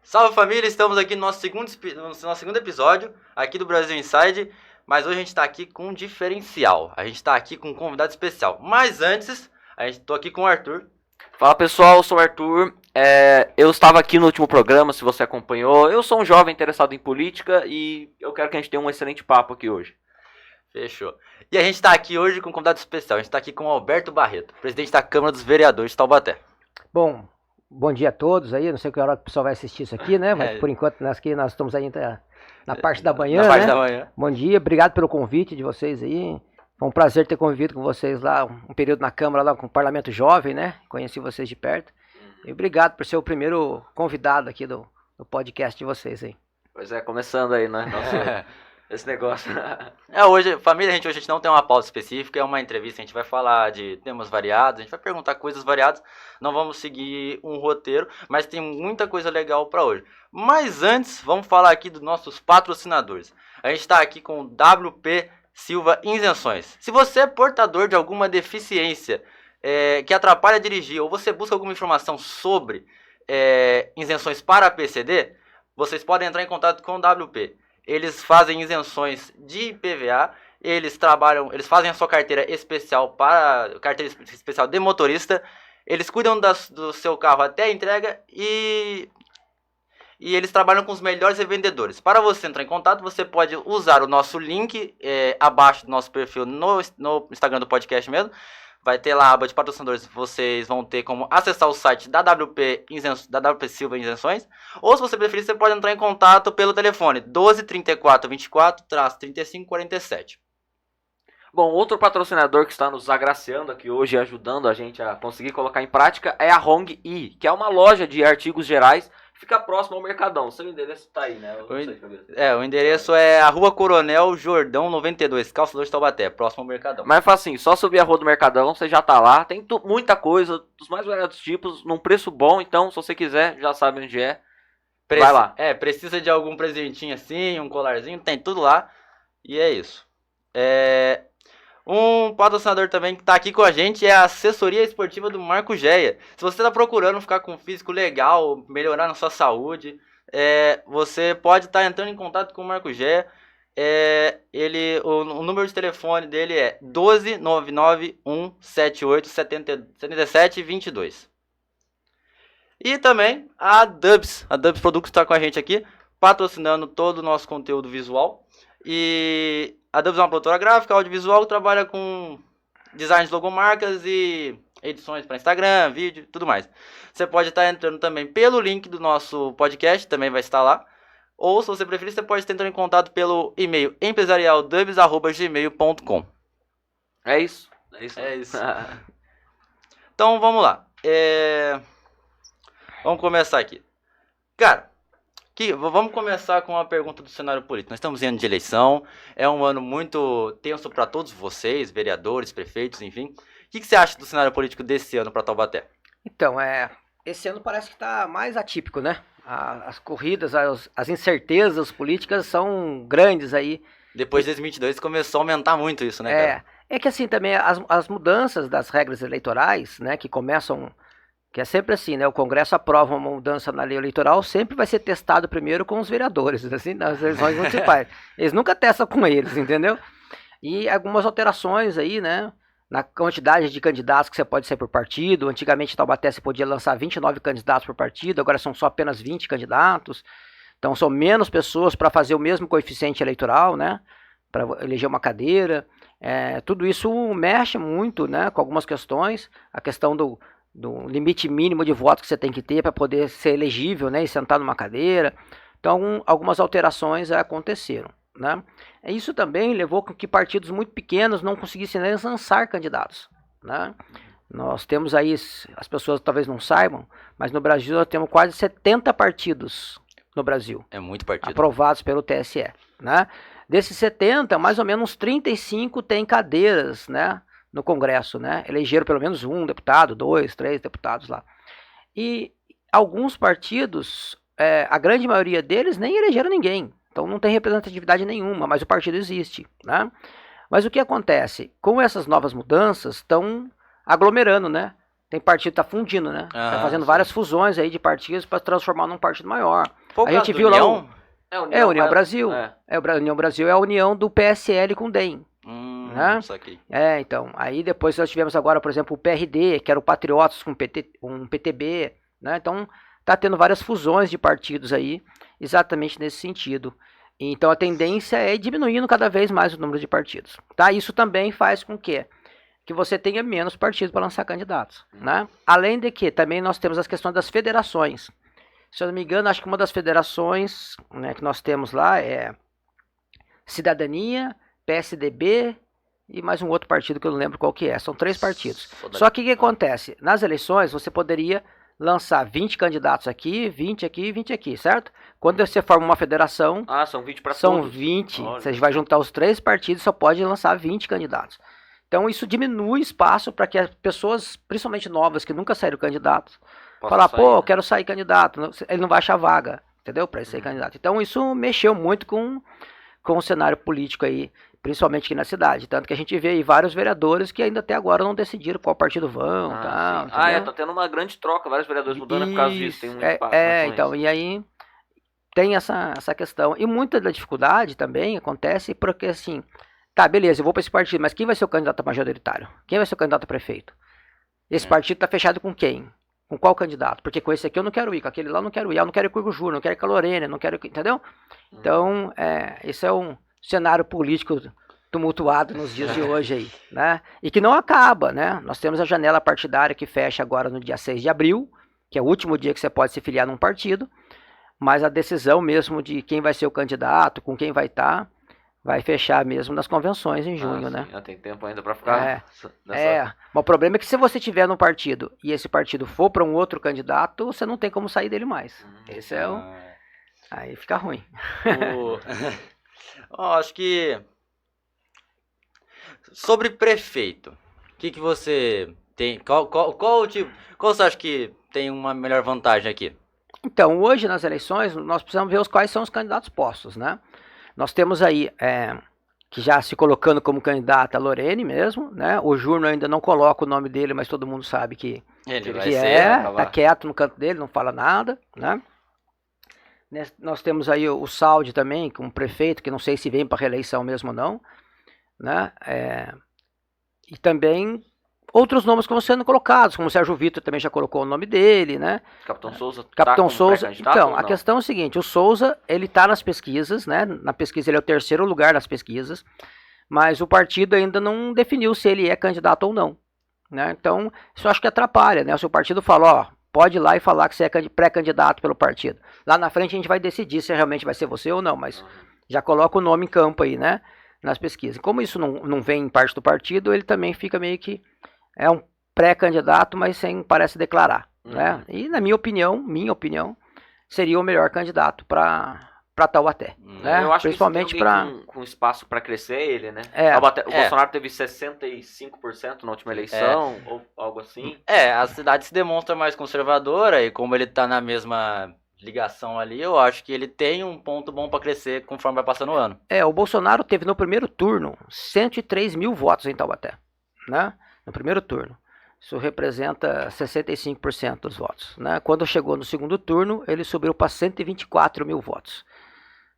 Salve família, estamos aqui no nosso segundo episódio aqui do Brasil Inside, mas hoje a gente está aqui com um diferencial, a gente está aqui com um convidado especial, mas antes, tô aqui com o Arthur. Fala pessoal, eu sou o Arthur, eu estava aqui no último programa, se você acompanhou, eu sou um jovem interessado em política e eu quero que a gente tenha um excelente papo aqui hoje. Fechou. E a gente está aqui hoje com um convidado especial, a gente está aqui com o Alberto Barreto, presidente da Câmara dos Vereadores de Taubaté. Bom dia a todos aí, não sei que hora que o pessoal vai assistir isso aqui, né? Mas por enquanto nós estamos ainda na parte da manhã, na parte da manhã. Bom dia, obrigado pelo convite de vocês aí. Foi um prazer ter convivido com vocês lá, um período na Câmara, lá com o Parlamento Jovem, né? Conheci vocês de perto. E obrigado por ser o primeiro convidado aqui do podcast de vocês aí. Pois é, começando aí, né? Nossa, esse negócio. Hoje, família, hoje a gente não tem uma pauta específica, é uma entrevista, a gente vai falar de temas variados, a gente vai perguntar coisas variadas, não vamos seguir um roteiro, mas tem muita coisa legal para hoje. Mas antes, vamos falar aqui dos nossos patrocinadores. A gente está aqui com o WP Silva Isenções. Se você é portador de alguma deficiência que atrapalha a dirigir, ou você busca alguma informação sobre isenções para PCD, vocês podem entrar em contato com o WP. Eles fazem isenções de IPVA, eles fazem a sua carteira especial de motorista, eles cuidam do seu carro até a entrega e eles trabalham com os melhores revendedores. Para você entrar em contato, você pode usar o nosso link abaixo do nosso perfil no Instagram do podcast mesmo. Vai ter lá a aba de patrocinadores, vocês vão ter como acessar o site da WP Silva Isenções. Ou se você preferir, você pode entrar em contato pelo telefone 12 34 24 35 47. Bom, outro patrocinador que está nos agraciando aqui hoje e ajudando a gente a conseguir colocar em prática é a Hong E, que é uma loja de artigos gerais. Fica próximo ao Mercadão. Seu endereço tá aí, né? O endereço é a Rua Coronel Jordão 92, Calçador de Taubaté, próximo ao Mercadão. Mas fala assim, só subir a rua do Mercadão, você já tá lá. Tem muita coisa, dos mais variados tipos, num preço bom. Então, se você quiser, já sabe onde é. Vai lá. Precisa de algum presentinho assim, um colarzinho, tem tudo lá. E é isso. Um patrocinador também que está aqui com a gente é a assessoria esportiva do Marco Geia. Se você está procurando ficar com um físico legal, melhorar na sua saúde, você pode estar entrando em contato com o Marco Geia. O número de telefone dele é 12 991 78 77 22. E também a Dubs Produtos está com a gente aqui, patrocinando todo o nosso conteúdo visual. E a Dubs é uma produtora gráfica, audiovisual, que trabalha com design de logomarcas e edições para Instagram, vídeo e tudo mais. Você pode estar entrando também pelo link do nosso podcast, também vai estar lá. Ou, se você preferir, você pode estar entrando em contato pelo e-mail empresarialdubs@gmail.com. É isso. Então, vamos lá. Vamos começar aqui. Cara, vamos começar com uma pergunta do cenário político. Nós estamos em ano de eleição, é um ano muito tenso para todos vocês, vereadores, prefeitos, enfim. O que você acha do cenário político desse ano para Taubaté? Então, esse ano parece que está mais atípico, né? As corridas, as incertezas políticas são grandes aí. Depois de 2022 começou a aumentar muito isso, né, cara? É que assim também as mudanças das regras eleitorais, né, que começam... Que é sempre assim, né? O Congresso aprova uma mudança na lei eleitoral, sempre vai ser testado primeiro com os vereadores, assim, nas eleições municipais. Eles nunca testam com eles, entendeu? E algumas alterações aí, né? Na quantidade de candidatos que você pode ser por partido. Antigamente, em Taubaté, você podia lançar 29 candidatos por partido, agora são só apenas 20 candidatos. Então, são menos pessoas para fazer o mesmo coeficiente eleitoral, né? Para eleger uma cadeira. Tudo isso mexe muito, né? Com algumas questões. A questão do limite mínimo de votos que você tem que ter para poder ser elegível, né, e sentar numa cadeira. Então, algumas alterações aconteceram, né? Isso também levou com que partidos muito pequenos não conseguissem nem lançar candidatos, né? Nós temos aí, as pessoas talvez não saibam, mas no Brasil nós temos quase 70 partidos no Brasil. É muito partido. Aprovados pelo TSE, né? Desses 70, mais ou menos 35 têm cadeiras, né, no Congresso, né? Elegeram pelo menos um deputado, 2, 3 deputados lá. E alguns partidos, a grande maioria deles nem elegeram ninguém. Então não tem representatividade nenhuma, mas o partido existe, né? Mas o que acontece? Com essas novas mudanças, estão aglomerando, né? tem partido que tá fundindo, né? Tá Aham, fazendo sim. várias fusões aí de partidos para transformar num partido maior. Foi o A caso gente do viu lá União? É a União mas- Brasil. É. União Brasil é a união do PSL com o DEM. Né? Isso aqui. Então, aí depois nós tivemos agora, por exemplo, o PRD, que era o Patriotas com um PTB, né? Então, tá tendo várias fusões de partidos aí, exatamente nesse sentido. Então, a tendência é ir diminuindo cada vez mais o número de partidos, tá? Isso também faz com que você tenha menos partidos para lançar candidatos, né? Além de que também nós temos as questões das federações. Se eu não me engano, acho que uma das federações, né, que nós temos lá é Cidadania, PSDB e mais um outro partido que eu não lembro qual que é. São 3 partidos. Só que o que acontece? Nas eleições você poderia lançar 20 candidatos aqui, 20 aqui e 20 aqui, certo? Quando você forma uma federação, São 20 para são todos. 20. Olha. Você vai juntar os 3 partidos, só pode lançar 20 candidatos. Então isso diminui espaço para que as pessoas, principalmente novas, que nunca saíram candidatos, Posso falar, sair, pô, eu né? quero sair candidato. Ele não vai achar vaga, entendeu? Para ser candidato. Então isso mexeu muito com o cenário político aí, principalmente aqui na cidade. Tanto que a gente vê aí vários vereadores que ainda até agora não decidiram qual partido vão. Tal, sim. Tá tendo uma grande troca, vários vereadores mudando por causa disso. Tem muito então, e aí tem essa questão. E muita da dificuldade também acontece porque assim, tá, beleza, eu vou para esse partido, mas quem vai ser o candidato a majoritário? Quem vai ser o candidato a prefeito? Esse partido tá fechado com quem? Com qual candidato? Porque com esse aqui eu não quero ir, com aquele lá eu não quero ir, eu não quero ir com o Igor Júnior, não quero ir com a Lorena, não quero ir, entendeu? Então, esse é um cenário político tumultuado nos dias de hoje aí, né? E que não acaba, né? Nós temos a janela partidária que fecha agora no dia 6 de abril, que é o último dia que você pode se filiar num partido, mas a decisão mesmo de quem vai ser o candidato, com quem vai estar, vai fechar mesmo nas convenções em junho, né? Sim, tem tempo ainda para ficar Mas o problema é que se você tiver no partido e esse partido for para um outro candidato, você não tem como sair dele mais. Esse é o... Aí fica ruim. Acho que sobre prefeito, o que você tem? Qual você acha que tem uma melhor vantagem aqui? Então, hoje nas eleições, nós precisamos ver quais são os candidatos postos, né? Nós temos aí, que já se colocando como candidato a Lorene mesmo, né? O Júnior ainda não coloca o nome dele, mas todo mundo sabe que Ele vai que ser, tá quieto no canto dele, não fala nada, né? Nós temos aí o Saldi também, como prefeito, que não sei se vem para reeleição mesmo ou não, né? E também outros nomes que vão sendo colocados, como o Sérgio Vitor também já colocou o nome dele, né? Capitão Souza Capitão Souza. Então, a questão questão é o seguinte, o Souza, ele tá nas pesquisas, né? Na pesquisa ele é o 3º lugar nas pesquisas, mas o partido ainda não definiu se ele é candidato ou não, né? Então, isso eu acho que atrapalha, né? Se o partido fala, ó, pode ir lá e falar que você é pré-candidato pelo partido. Lá na frente a gente vai decidir se realmente vai ser você ou não, mas já coloca o nome em campo aí, né? Nas pesquisas. Como isso não vem em parte do partido, ele também fica meio que é um pré-candidato, mas sem parece declarar, né? E na minha opinião, seria o melhor candidato para Taubaté, né? Eu acho Principalmente que com espaço para crescer ele, né? O Bolsonaro teve 65% na última eleição, ou algo assim. A cidade se demonstra mais conservadora e como ele tá na mesma ligação ali, eu acho que ele tem um ponto bom para crescer conforme vai passando o ano. O Bolsonaro teve no primeiro turno 103 mil votos em Taubaté, né? No primeiro turno. Isso representa 65% dos votos, né? Quando chegou no segundo turno, ele subiu para 124 mil votos.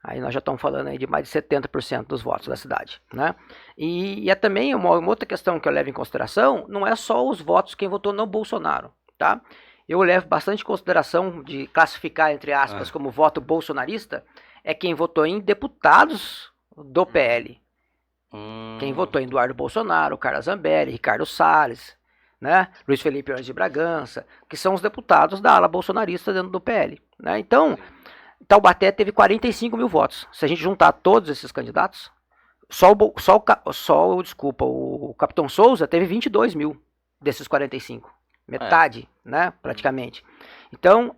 Aí nós já estamos falando aí de mais de 70% dos votos da cidade, né? E é também uma outra questão que eu levo em consideração, não é só os votos quem votou no Bolsonaro, tá? Eu levo bastante em consideração de classificar, entre aspas, como voto bolsonarista, é quem votou em deputados do PL. Quem votou em Eduardo Bolsonaro, Carla Zambelli, Ricardo Salles, né? Luiz Felipe Orens de Bragança, que são os deputados da ala bolsonarista dentro do PL, né? Então, Taubaté teve 45 mil votos. Se a gente juntar todos esses candidatos, o Capitão Souza teve 22 mil desses 45. Metade, né? Praticamente. Então,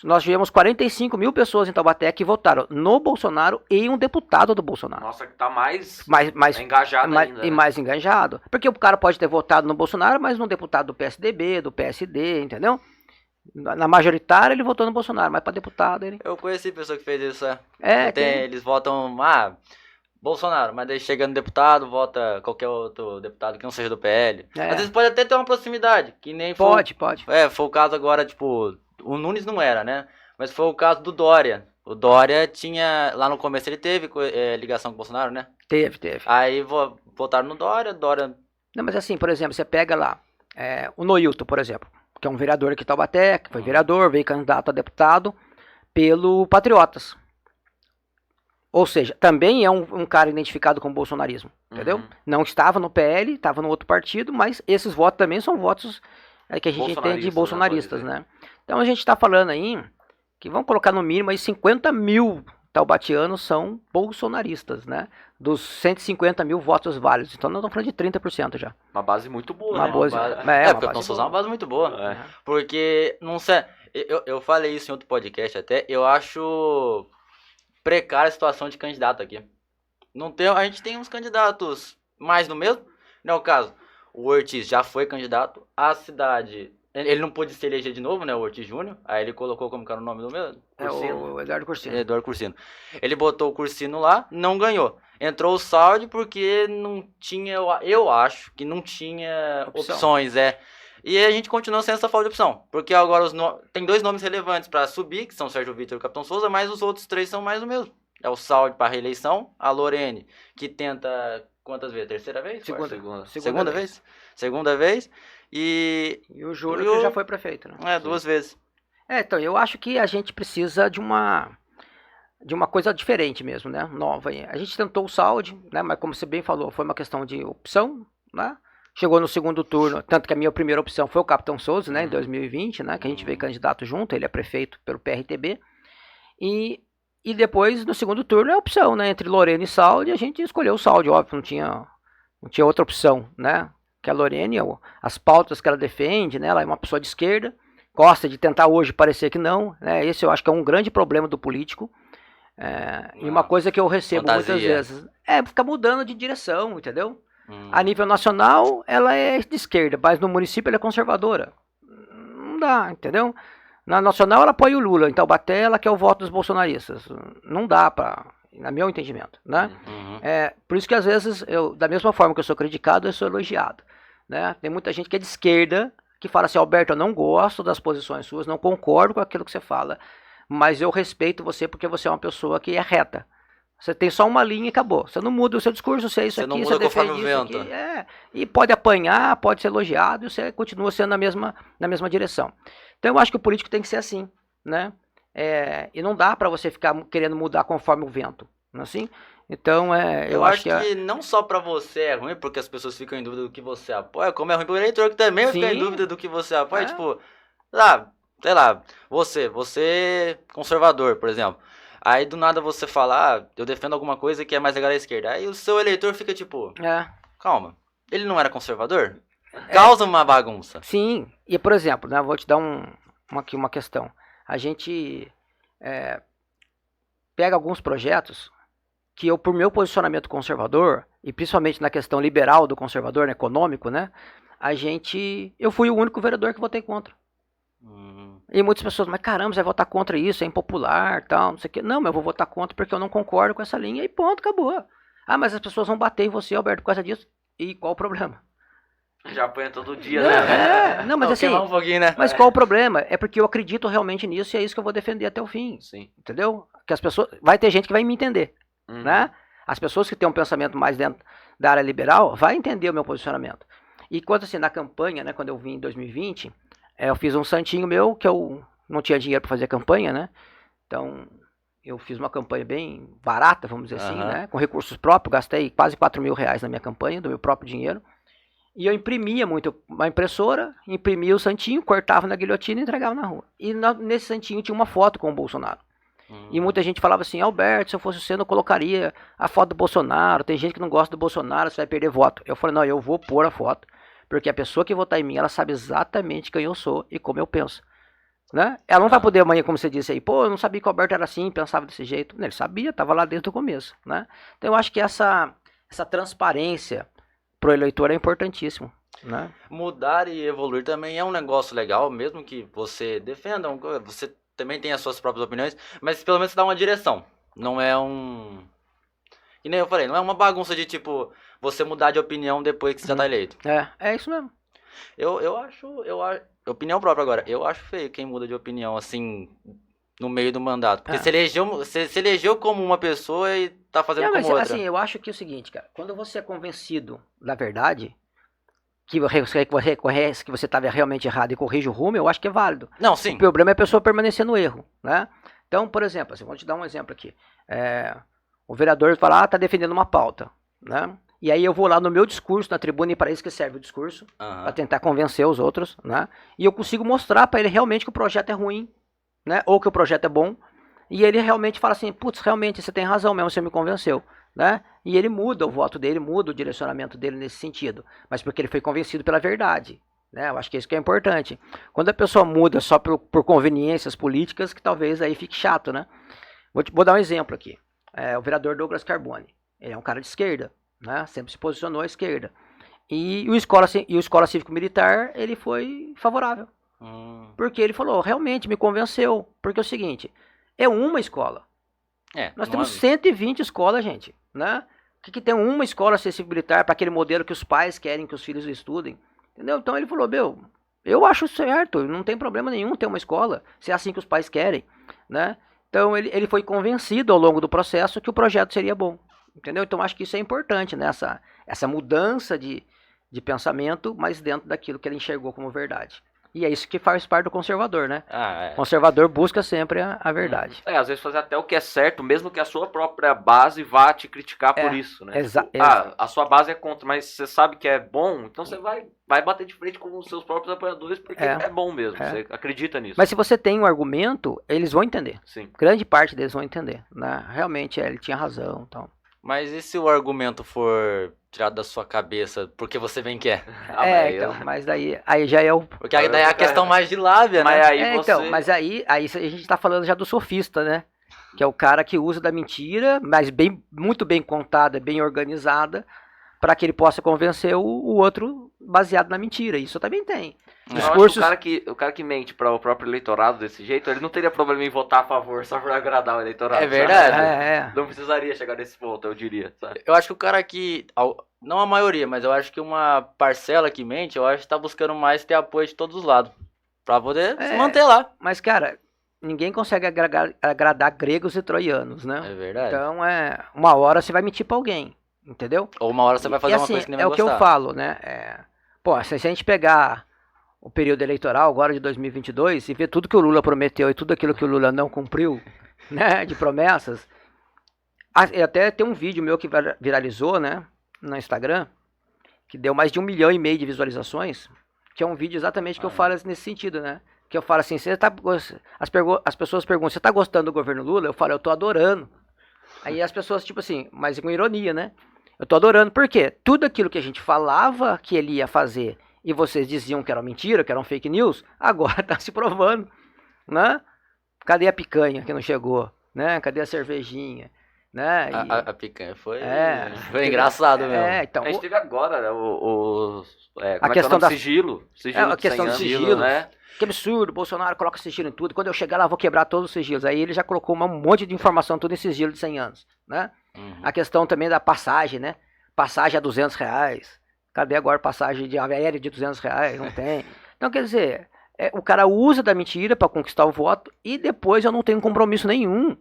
nós tivemos 45 mil pessoas em Taubaté que votaram no Bolsonaro e um deputado do Bolsonaro. Nossa, que tá mais engajado ainda. E mais engajado. Porque o cara pode ter votado no Bolsonaro, mas num deputado do PSDB, do PSD, entendeu? Na majoritária ele votou no Bolsonaro, mas para deputado ele... Eu conheci pessoa que fez isso, eles votam... Bolsonaro, mas daí chega no deputado, vota qualquer outro deputado que não seja do PL. É. Às vezes pode até ter uma proximidade, que nem foi. Pode. Foi o caso agora, tipo, o Nunes não era, né? Mas foi o caso do Dória. O Dória tinha, lá no começo ele teve ligação com o Bolsonaro, né? Teve. Aí votaram no Dória. Não, mas assim, por exemplo, você pega lá o Noilton, por exemplo, que é um vereador aqui em Taubaté, que foi vereador, veio candidato a deputado pelo Patriotas. Ou seja, também é um cara identificado com o bolsonarismo, entendeu? Não estava no PL, estava no outro partido, mas esses votos também são votos que a gente entende de bolsonaristas, né? Então a gente está falando aí que vamos colocar no mínimo aí 50 mil taubatianos são bolsonaristas, né? Dos 150 mil votos válidos. Então nós estamos falando de 30% já. Uma base muito boa, Uma né? boa, porque o Tom Souza é uma base muito boa. Porque, não sei, eu falei isso em outro podcast até, eu acho precária a situação de candidato aqui. A gente tem uns candidatos mais no mesmo, não é o caso. O Ortiz já foi candidato, a cidade, ele não pôde se eleger de novo, né, o Ortiz Júnior, aí ele colocou como que era o nome do mesmo? O Eduardo Cursino. Eduardo Cursino. Ele botou o Cursino lá, não ganhou. Entrou o Saldi porque não tinha, eu acho que não tinha opções, E a gente continua sem essa falta de opção. Porque agora tem 2 nomes relevantes para subir, que são o Sérgio Vitor e o Capitão Souza, mas os outros 3 são mais o mesmo. É o Saldi para reeleição, a Lorene, que tenta quantas vezes? Terceira vez? Segunda vez. Segunda vez. E o Júlio que já foi prefeito, né? 2 vezes. Então, eu acho que a gente precisa de uma coisa diferente mesmo, né? Nova. A gente tentou o Saldi, né? Mas como você bem falou, foi uma questão de opção, né? Chegou no segundo turno, tanto que a minha primeira opção foi o Capitão Souza, né, em 2020, né, que a gente veio candidato junto, ele é prefeito pelo PRTB, e depois, no segundo turno, é a opção, né, entre Lorene e Saldi, a gente escolheu o Saldi, óbvio, não tinha outra opção, né, que a Lorene, as pautas que ela defende, né, ela é uma pessoa de esquerda, gosta de tentar hoje parecer que não, né, esse eu acho que é um grande problema do político, e uma coisa que eu recebo muitas vezes, ficar mudando de direção, entendeu? A nível nacional, ela é de esquerda, mas no município ela é conservadora. Não dá, entendeu? Na nacional ela apoia o Lula, em Taubaté ela quer o voto dos bolsonaristas. Não dá no meu entendimento, né? Por isso que às vezes, da mesma forma que eu sou criticado, eu sou elogiado, né? Tem muita gente que é de esquerda, que fala assim, Alberto, eu não gosto das posições suas, não concordo com aquilo que você fala, mas eu respeito você porque você é uma pessoa que é reta. Você tem só uma linha e acabou. Você não muda o seu discurso, você é isso aqui, você defende isso aqui. E pode apanhar, pode ser elogiado, e você continua sendo na mesma direção. Então eu acho que o político tem que ser assim, né? E não dá para você ficar querendo mudar conforme o vento, não é assim? Então eu acho que não só para você é ruim, porque as pessoas ficam em dúvida do que você apoia, como é ruim para o eleitor que também fica em dúvida do que você apoia. Tipo, sei lá, você conservador, por exemplo. Aí do nada você fala, eu defendo alguma coisa que é mais legal à esquerda. Aí o seu eleitor fica tipo, calma, ele não era conservador? Causa uma bagunça. Sim, e por exemplo, né, vou te dar aqui uma questão. A gente pega alguns projetos que eu, por meu posicionamento conservador, e principalmente na questão liberal do conservador, né, econômico, né, eu fui o único vereador que votei contra. E muitas pessoas, mas caramba, você vai votar contra isso, é impopular, tal, não sei o quê. Não, mas eu vou votar contra porque eu não concordo com essa linha e ponto, acabou. Mas as pessoas vão bater em você, Alberto, por causa disso. E qual o problema? Já apanha todo dia, né? Não, mas assim, um pouquinho, né? Mas qual o problema? É porque eu acredito realmente nisso e é isso que eu vou defender até o fim. Sim. Entendeu? Que as pessoas, vai ter gente que vai me entender, né? As pessoas que têm um pensamento mais dentro da área liberal, vai entender o meu posicionamento. E quando assim, na campanha, né, quando eu vim em 2020, eu fiz um santinho meu, que eu não tinha dinheiro para fazer campanha, né? Então, eu fiz uma campanha bem barata, vamos dizer assim, né? Com recursos próprios, gastei quase 4 mil reais na minha campanha, do meu próprio dinheiro. E eu imprimia uma impressora, imprimia o santinho, cortava na guilhotina e entregava na rua. E nesse santinho tinha uma foto com o Bolsonaro. E muita gente falava assim, Alberto, se eu fosse você, não colocaria a foto do Bolsonaro. Tem gente que não gosta do Bolsonaro, você vai perder voto. Eu falei, não, eu vou pôr a foto. Porque a pessoa que votar em mim, ela sabe exatamente quem eu sou e como eu penso. Né? Ela não vai poder amanhã, como você disse aí, eu não sabia que o Alberto era assim, pensava desse jeito. Ele sabia, estava lá desde o começo. Né? Então eu acho que essa transparência pro eleitor é importantíssimo. Né? Mudar e evoluir também é um negócio legal, mesmo que você defenda, você também tem as suas próprias opiniões, mas pelo menos dá uma direção. Não é Que nem eu falei, não é uma bagunça de, tipo, você mudar de opinião depois que você já tá eleito. É isso mesmo. Eu acho, opinião própria agora, eu acho feio quem muda de opinião, assim, no meio do mandato. Porque se elegeu como uma pessoa e tá fazendo Não, como mas outra. assim, eu acho que é o seguinte, cara, quando você é convencido da verdade, que você reconhece que você estava realmente errado e corrige o rumo, eu acho que é válido. Não, O sim. problema é a pessoa permanecer no erro, né? Então, por exemplo, assim, vou te dar um exemplo aqui. O vereador fala, tá defendendo uma pauta, né? E aí eu vou lá no meu discurso, na tribuna, e para isso que serve o discurso, para tentar convencer os outros, né? E eu consigo mostrar para ele realmente que o projeto é ruim, né? Ou que o projeto é bom. E ele realmente fala assim, putz, realmente você tem razão mesmo, você me convenceu, né? E ele muda o voto dele, muda o direcionamento dele nesse sentido, mas porque ele foi convencido pela verdade, né? Eu acho que isso que é importante. Quando a pessoa muda só por conveniências políticas, que talvez aí fique chato, né? Vou dar um exemplo aqui. O vereador Douglas Carbone, ele é um cara de esquerda, né? Sempre se posicionou à esquerda. E o Escola Cívico-Militar, ele foi favorável. Porque ele falou, realmente me convenceu. Porque é o seguinte, é uma escola. Nós temos 120 escolas, gente, né? O que tem uma escola cívico-militar para aquele modelo que os pais querem que os filhos estudem? Entendeu? Então ele falou, eu acho certo, não tem problema nenhum ter uma escola, se é assim que os pais querem, né? Então ele foi convencido ao longo do processo que o projeto seria bom, entendeu? Então acho que isso é importante, né? Essa mudança de pensamento, mas dentro daquilo que ele enxergou como verdade. E é isso que faz parte do conservador, né? O conservador busca sempre a verdade. Às vezes fazer até o que é certo, mesmo que a sua própria base vá te criticar por isso, né? A sua base é contra, mas você sabe que é bom, então você vai bater de frente com os seus próprios apoiadores porque é bom mesmo, você acredita nisso. Mas se você tem um argumento, eles vão entender. Sim. Grande parte deles vão entender, né? Realmente ele tinha razão, então. Mas e se o argumento for tirado da sua cabeça porque você bem quer? Então, mas daí já é o... Porque aí daí é a questão mais de lábia, né? Mas aí você... Então, mas aí a gente tá falando já do sofista, né? Que é o cara que usa da mentira, mas muito bem contada, bem organizada, para que ele possa convencer o outro baseado na mentira. Isso também tem. Discursos... o cara que mente para o próprio eleitorado desse jeito, ele não teria problema em votar a favor só para agradar o eleitorado. É verdade. Não precisaria chegar nesse ponto, eu diria. Sabe? Eu acho que o cara que, não a maioria, mas eu acho que uma parcela que mente, eu acho que tá buscando mais ter apoio de todos os lados. Pra poder se manter lá. Mas, cara, ninguém consegue agradar gregos e troianos, né? É verdade. Então, uma hora você vai mentir pra alguém, entendeu? Ou uma hora você vai fazer uma coisa que nem vai gostar. É o que eu falo, né? Se a gente pegar o período eleitoral agora de 2022 e ver tudo que o Lula prometeu e tudo aquilo que o Lula não cumpriu, né, de promessas, até tem um vídeo meu que viralizou, né, no Instagram, que deu mais de 1,5 milhão de visualizações, que é um vídeo exatamente que eu falo nesse sentido, né, que eu falo assim, as pessoas perguntam, você tá gostando do governo Lula? Eu falo, eu tô adorando. Aí as pessoas, tipo assim, mas com ironia, né, eu tô adorando, por quê? Tudo aquilo que a gente falava que ele ia fazer e vocês diziam que era mentira, que eram fake news, agora tá se provando, né? Cadê a picanha que não chegou, né? Cadê a cervejinha, né? A picanha foi engraçado mesmo. Então, a gente teve agora, né, a questão do sigilo. A questão do sigilo, né? Que absurdo, o Bolsonaro coloca sigilo em tudo, quando eu chegar lá vou quebrar todos os sigilos. Aí ele já colocou um monte de informação, tudo em sigilo de 100 anos, né? A questão também da passagem, né? Passagem a R$200. Cadê agora passagem de aérea de R$200? Não tem. Então, quer dizer, o cara usa da mentira para conquistar o voto e depois eu não tenho compromisso nenhum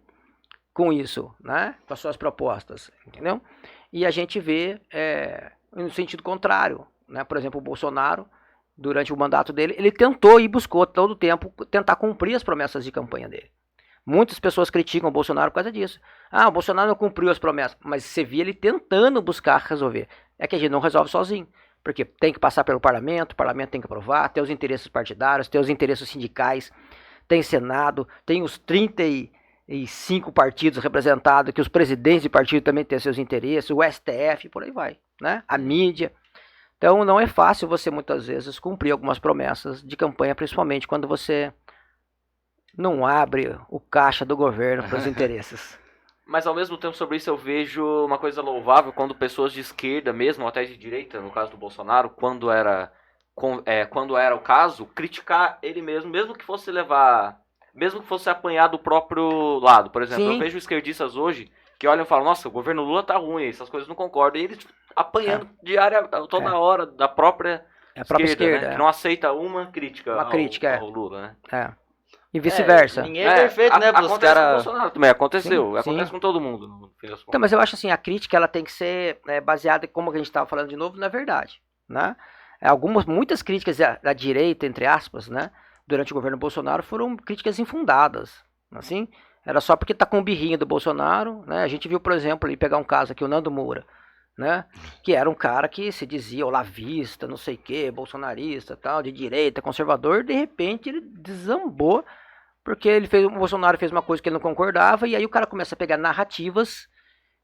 com isso, né? Com as suas propostas, entendeu? E a gente vê no sentido contrário, né? Por exemplo, o Bolsonaro, durante o mandato dele, ele tentou e buscou todo o tempo tentar cumprir as promessas de campanha dele. Muitas pessoas criticam o Bolsonaro por causa disso. O Bolsonaro não cumpriu as promessas, mas você via ele tentando buscar resolver. É que a gente não resolve sozinho, porque tem que passar pelo parlamento, o parlamento tem que aprovar, tem os interesses partidários, tem os interesses sindicais, tem Senado, tem os 35 partidos representados, que os presidentes de partido também têm seus interesses, o STF, por aí vai, né? A mídia. Então não é fácil você muitas vezes cumprir algumas promessas de campanha, principalmente quando você não abre o caixa do governo para os interesses. Mas ao mesmo tempo sobre isso eu vejo uma coisa louvável quando pessoas de esquerda, mesmo até de direita, no caso do Bolsonaro, quando era o caso, criticar ele mesmo que fosse apanhar do próprio lado. Por exemplo, eu vejo esquerdistas hoje que olham e falam, nossa, o governo Lula tá ruim, essas coisas não concordam. E eles apanhando diária, toda hora, da própria É a própria esquerda. né? Que não aceita uma crítica, ao Lula, né? E vice-versa. Ninguém é perfeito, né? Os Acontece com o caras. Bolsonaro também, aconteceu. Sim, Acontece sim. com todo mundo, no fim das Então, contas. mas eu acho assim, a crítica ela tem que ser baseada, como a gente estava falando de novo, na verdade, né? Muitas críticas da direita, entre aspas, né, durante o governo Bolsonaro foram críticas infundadas, assim, era só porque tá com o birrinho do Bolsonaro, né? A gente viu, por exemplo, ali pegar um caso aqui, o Nando Moura, né, que era um cara que se dizia olavista, não sei o que, bolsonarista, tal, de direita, conservador, de repente ele desambou porque o Bolsonaro fez uma coisa que ele não concordava, e aí o cara começa a pegar narrativas,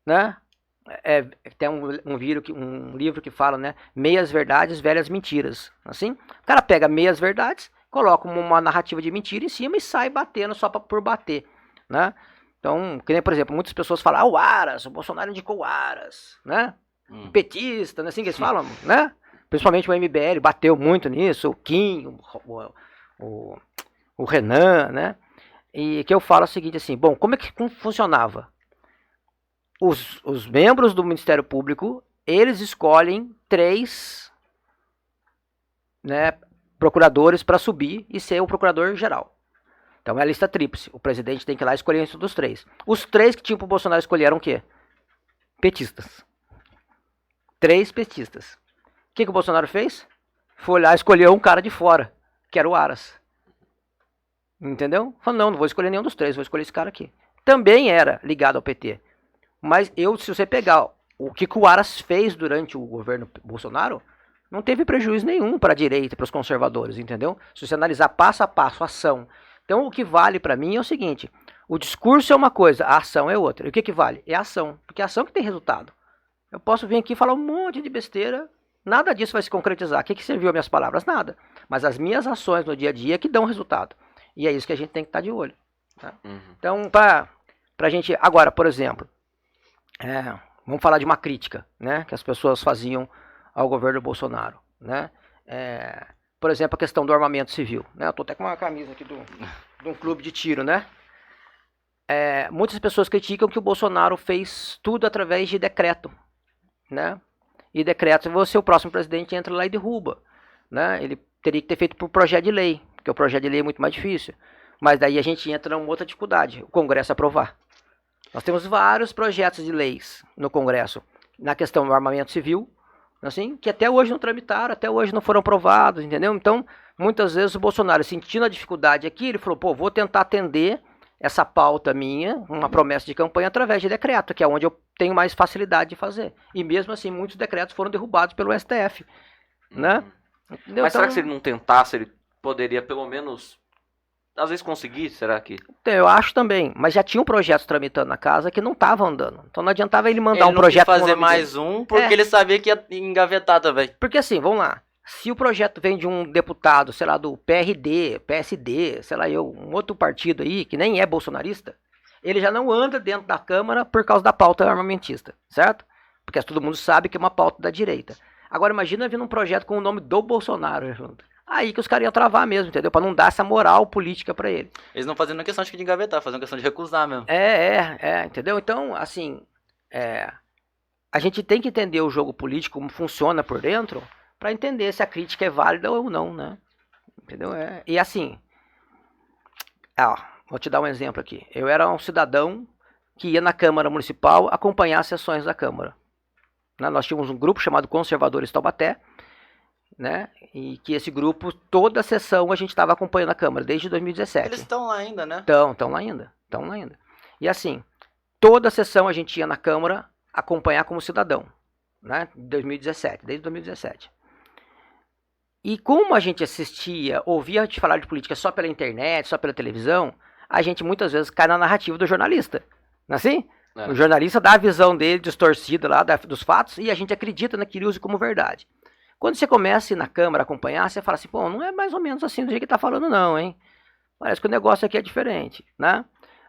né? Tem um livro que fala, né? Meias verdades, velhas mentiras. Assim, o cara pega meias verdades, coloca uma narrativa de mentira em cima e sai batendo só por bater, né? Então, que nem, por exemplo, muitas pessoas falam, o Aras, o Bolsonaro indicou o Aras, né? Petista, né? Assim que eles falam, né? Principalmente o MBL bateu muito nisso, o Kim, o Renan, né? E que eu falo o seguinte assim, bom, como funcionava? Os membros do Ministério Público, eles escolhem 3, né, procuradores para subir e ser o procurador-geral. Então é a lista tríplice. O presidente tem que ir lá escolher entre dos 3. Os 3 que tinham para o Bolsonaro escolher eram o quê? Petistas. 3 petistas. O que o Bolsonaro fez? Foi lá e escolheu um cara de fora, que era o Aras. Entendeu? Falou, não vou escolher nenhum dos 3, vou escolher esse cara aqui. Também era ligado ao PT. Mas se você pegar o que o Aras fez durante o governo Bolsonaro, não teve prejuízo nenhum para a direita, para os conservadores, entendeu? Se você analisar passo a passo, ação. Então o que vale para mim é o seguinte, o discurso é uma coisa, a ação é outra. E o que vale? É a ação, porque é a ação que tem resultado. Eu posso vir aqui e falar um monte de besteira, nada disso vai se concretizar. O que serviu as minhas palavras? Nada. Mas as minhas ações no dia a dia que dão resultado. E é isso que a gente tem que estar de olho. Tá? Então, pra gente... Agora, por exemplo, vamos falar de uma crítica, né, que as pessoas faziam ao governo Bolsonaro, né? Por exemplo, a questão do armamento civil, né? Eu tô até com uma camisa aqui de um clube de tiro, né? Muitas pessoas criticam que o Bolsonaro fez tudo através de decreto, né? E decreto, você, o próximo presidente, entra lá e derruba, né? Ele teria que ter feito por projeto de lei, porque o projeto de lei é muito mais difícil. Mas daí a gente entra numa outra dificuldade, o Congresso aprovar. Nós temos vários projetos de leis no Congresso, na questão do armamento civil, assim, que até hoje não tramitaram, até hoje não foram aprovados, entendeu? Então, muitas vezes o Bolsonaro, sentindo a dificuldade aqui, ele falou, vou tentar atender essa pauta minha, uma promessa de campanha, através de decreto, que é onde eu tenho mais facilidade de fazer. E mesmo assim, muitos decretos foram derrubados pelo STF, né? Entendeu? Mas será que se ele não tentasse, ele poderia pelo menos, às vezes, conseguir? Será que... Então, eu acho também, mas já tinha um projeto tramitando na casa que não estavam andando. Então não adiantava ele mandar um projeto... Ele não quis fazer mais um, porque ele sabia que ia engavetar também. Porque assim, vamos lá, se o projeto vem de um deputado, sei lá, do PRD, PSD, sei lá um outro partido aí, que nem é bolsonarista, ele já não anda dentro da Câmara por causa da pauta armamentista, certo? Porque todo mundo sabe que é uma pauta da direita. Agora imagina vindo um projeto com o nome do Bolsonaro junto. Aí que os caras iam travar mesmo, entendeu? Pra não dar essa moral política pra ele. Eles não fazendo questão de engavetar, fazendo questão de recusar mesmo. Entendeu? Então, assim, a gente tem que entender o jogo político, como funciona por dentro, pra entender se a crítica é válida ou não, né? Entendeu? E assim, vou te dar um exemplo aqui. Eu era um cidadão que ia na Câmara Municipal acompanhar as sessões da Câmara. Nós tínhamos um grupo chamado Conservadores Taubaté, né? E que esse grupo, toda a sessão a gente estava acompanhando a Câmara, desde 2017. Eles estão lá ainda, né? Estão lá ainda. E assim, toda a sessão a gente ia na Câmara acompanhar como cidadão, né? Desde 2017. E como a gente ouvia a gente falar de política só pela internet, só pela televisão, a gente muitas vezes cai na narrativa do jornalista, não é assim? O jornalista dá a visão dele distorcida lá dos fatos e a gente acredita naquilo e usa como verdade. Quando você começa a ir na Câmara acompanhar, você fala assim, não é mais ou menos assim do jeito que tá falando não, hein? Parece que o negócio aqui é diferente, né?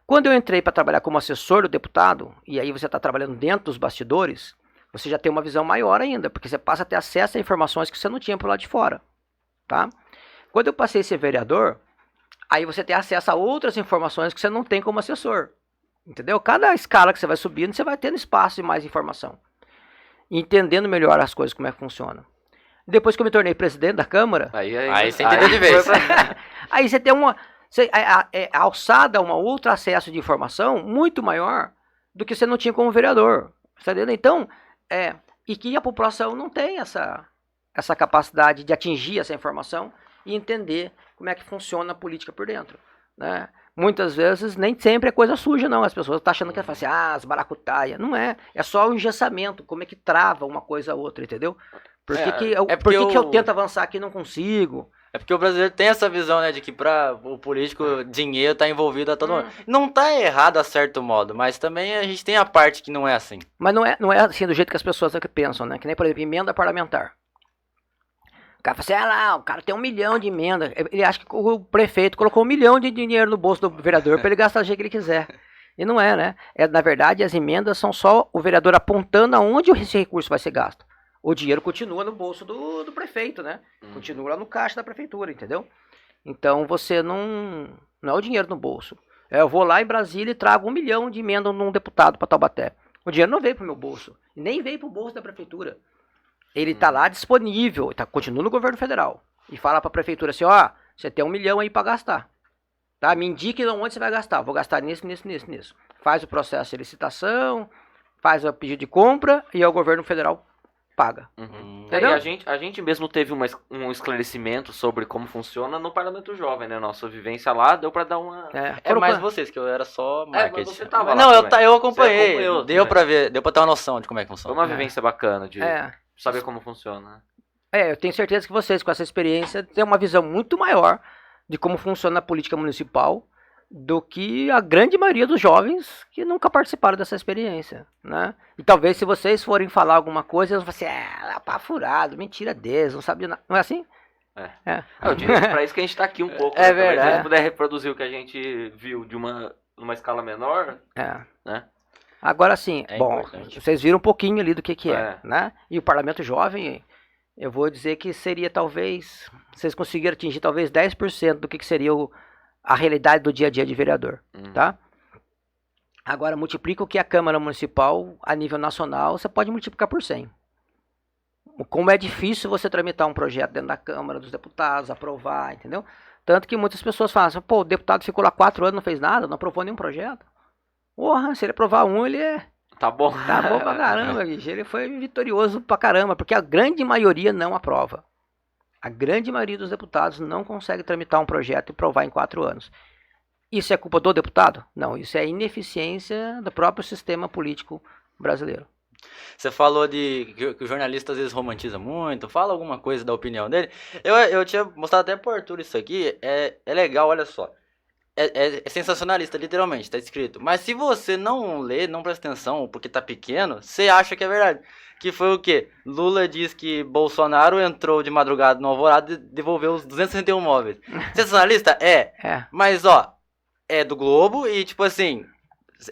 Quando eu entrei para trabalhar como assessor do deputado, e aí você está trabalhando dentro dos bastidores, você já tem uma visão maior ainda, porque você passa a ter acesso a informações que você não tinha por lá de fora, tá? Quando eu passei a ser vereador, aí você tem acesso a outras informações que você não tem como assessor, Entendeu? Cada escala que você vai subindo, você vai tendo espaço de mais informação. Entendendo melhor as coisas, como é que funciona. Depois que eu me tornei presidente da Câmara, Aí você entendeu de vez. aí você tem é alçada um outro acesso de informação muito maior do que você não tinha como vereador. Tá entendendo? Então, e que a população não tem essa capacidade de atingir essa informação e entender como é que funciona a política por dentro, né? Muitas vezes, nem sempre é coisa suja, não. As pessoas estão achando que é assim, as maracutaia. Não é. É só o engessamento, como é que trava uma coisa a outra, entendeu? Por que eu tento avançar aqui e não consigo? É porque o brasileiro tem essa visão, né, de que para o político dinheiro tá envolvido a todo mundo. Não tá errado a certo modo, mas também a gente tem a parte que não é assim. Mas não é assim do jeito que as pessoas pensam, né? Que nem, por exemplo, emenda parlamentar. O cara fala assim, o cara tem 1 milhão de emenda. Ele acha que o prefeito colocou 1 milhão de dinheiro no bolso do vereador para ele gastar do jeito que ele quiser. E não é, né? Na verdade, as emendas são só o vereador apontando aonde esse recurso vai ser gasto. O dinheiro continua no bolso do prefeito, né? Continua lá no caixa da prefeitura, entendeu? Então você não é o dinheiro no bolso. Eu vou lá em Brasília e trago 1 milhão de emenda num deputado para Taubaté. O dinheiro não veio para o meu bolso, nem veio para o bolso da prefeitura. Ele está lá disponível, continua no governo federal. E fala para a prefeitura assim, você tem 1 milhão aí para gastar. Tá? Me indique onde você vai gastar. Vou gastar nisso. Faz o processo de licitação, faz o pedido de compra e o governo federal paga. E a gente mesmo teve um esclarecimento sobre como funciona no Parlamento Jovem, né? Nossa vivência lá deu pra dar uma... mais vocês, que eu era só marketing. Mas você tava não, lá eu acompanhei. Deu pra ver, deu pra ter uma noção de como é que Foi funciona. uma vivência bacana de saber como funciona. Eu tenho certeza que vocês, com essa experiência, têm uma visão muito maior de como funciona a política municipal do que a grande maioria dos jovens que nunca participaram dessa experiência, né? E talvez se vocês forem falar alguma coisa, eles vão falar assim, pá, furado, mentira deles, não sabia nada. Não é assim? Eu diria que pra isso que a gente tá aqui um pouco. É né? verdade. Se a gente puder reproduzir o que a gente viu de numa escala menor, né? Agora sim, importante. vocês viram um pouquinho ali do que é, né? E o Parlamento Jovem, eu vou dizer que seria talvez, vocês conseguiram atingir talvez 10% do que seria a realidade do dia a dia de vereador, tá? Agora, multiplica o que é a Câmara Municipal a nível nacional, você pode multiplicar por 100. Como é difícil você tramitar um projeto dentro da Câmara dos Deputados, aprovar, entendeu? Tanto que muitas pessoas falam assim, o deputado ficou lá 4 anos, não fez nada, não aprovou nenhum projeto. Porra, se ele aprovar ele Tá bom. Tá bom pra caramba, bicho. Ele foi vitorioso pra caramba, porque a grande maioria não aprova. A grande maioria dos deputados não consegue tramitar um projeto e aprovar em 4 anos. Isso é culpa do deputado? Não, isso é ineficiência do próprio sistema político brasileiro. Você falou que o jornalista às vezes romantiza muito, fala alguma coisa da opinião dele. Eu tinha mostrado até pro Arthur isso aqui, é legal, olha só. É sensacionalista, literalmente, tá escrito. Mas se você não lê, não presta atenção, porque tá pequeno, você acha que é verdade. Que foi o quê? Lula diz que Bolsonaro entrou de madrugada no Alvorada e devolveu os 261 móveis. Sensacionalista? Mas, é do Globo e, tipo assim,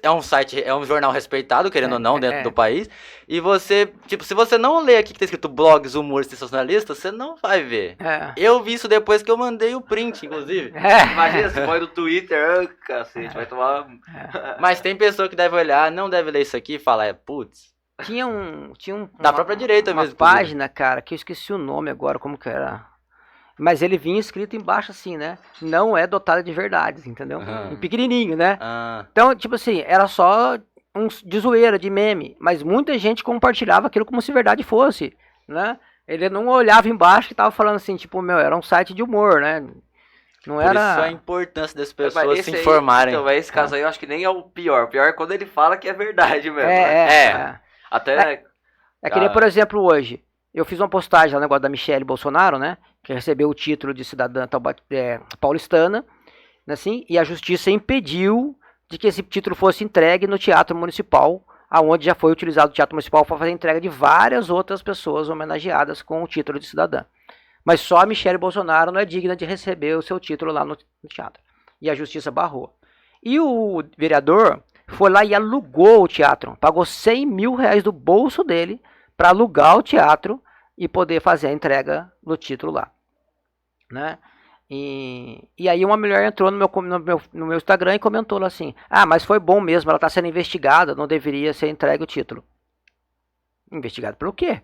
é um site, é um jornal respeitado, querendo ou não, dentro do país. E você, tipo, se você não lê aqui que tá escrito blogs, humor sensacionalista, você não vai ver. Eu vi isso depois que eu mandei o print, inclusive. Imagina, você põe no Twitter, cacete, vai tomar... Mas tem pessoa que deve olhar, não deve ler isso aqui e falar, putz. Tinha da própria direita uma mesmo. Página, cara, que eu esqueci o nome agora, como que era. Mas ele vinha escrito embaixo assim, né? Não é dotada de verdades, entendeu? Em pequenininho, né? Então, tipo assim, era só de zoeira, de meme. Mas muita gente compartilhava aquilo como se verdade fosse, né? Ele não olhava embaixo que tava falando assim, tipo, era um site de humor, né? Não Por era... isso a importância das pessoas se informarem. Então, esse caso aí eu acho que nem é o pior. O pior é quando ele fala que é verdade mesmo. Até... É que nem, por exemplo, hoje, eu fiz uma postagem lá no negócio da Michelle Bolsonaro, né? Que recebeu o título de cidadã paulistana, assim, e a justiça impediu de que esse título fosse entregue no Teatro Municipal, aonde já foi utilizado o Teatro Municipal para fazer a entrega de várias outras pessoas homenageadas com o título de cidadã. Mas só a Michelle Bolsonaro não é digna de receber o seu título lá no teatro. E a justiça barrou. E o vereador foi lá e alugou o teatro, pagou 100 mil reais do bolso dele para alugar o teatro e poder fazer a entrega do título lá, né? E aí uma mulher entrou no meu Instagram e comentou lá assim, mas foi bom mesmo, ela está sendo investigada, não deveria ser entregue o título. Investigado pelo quê?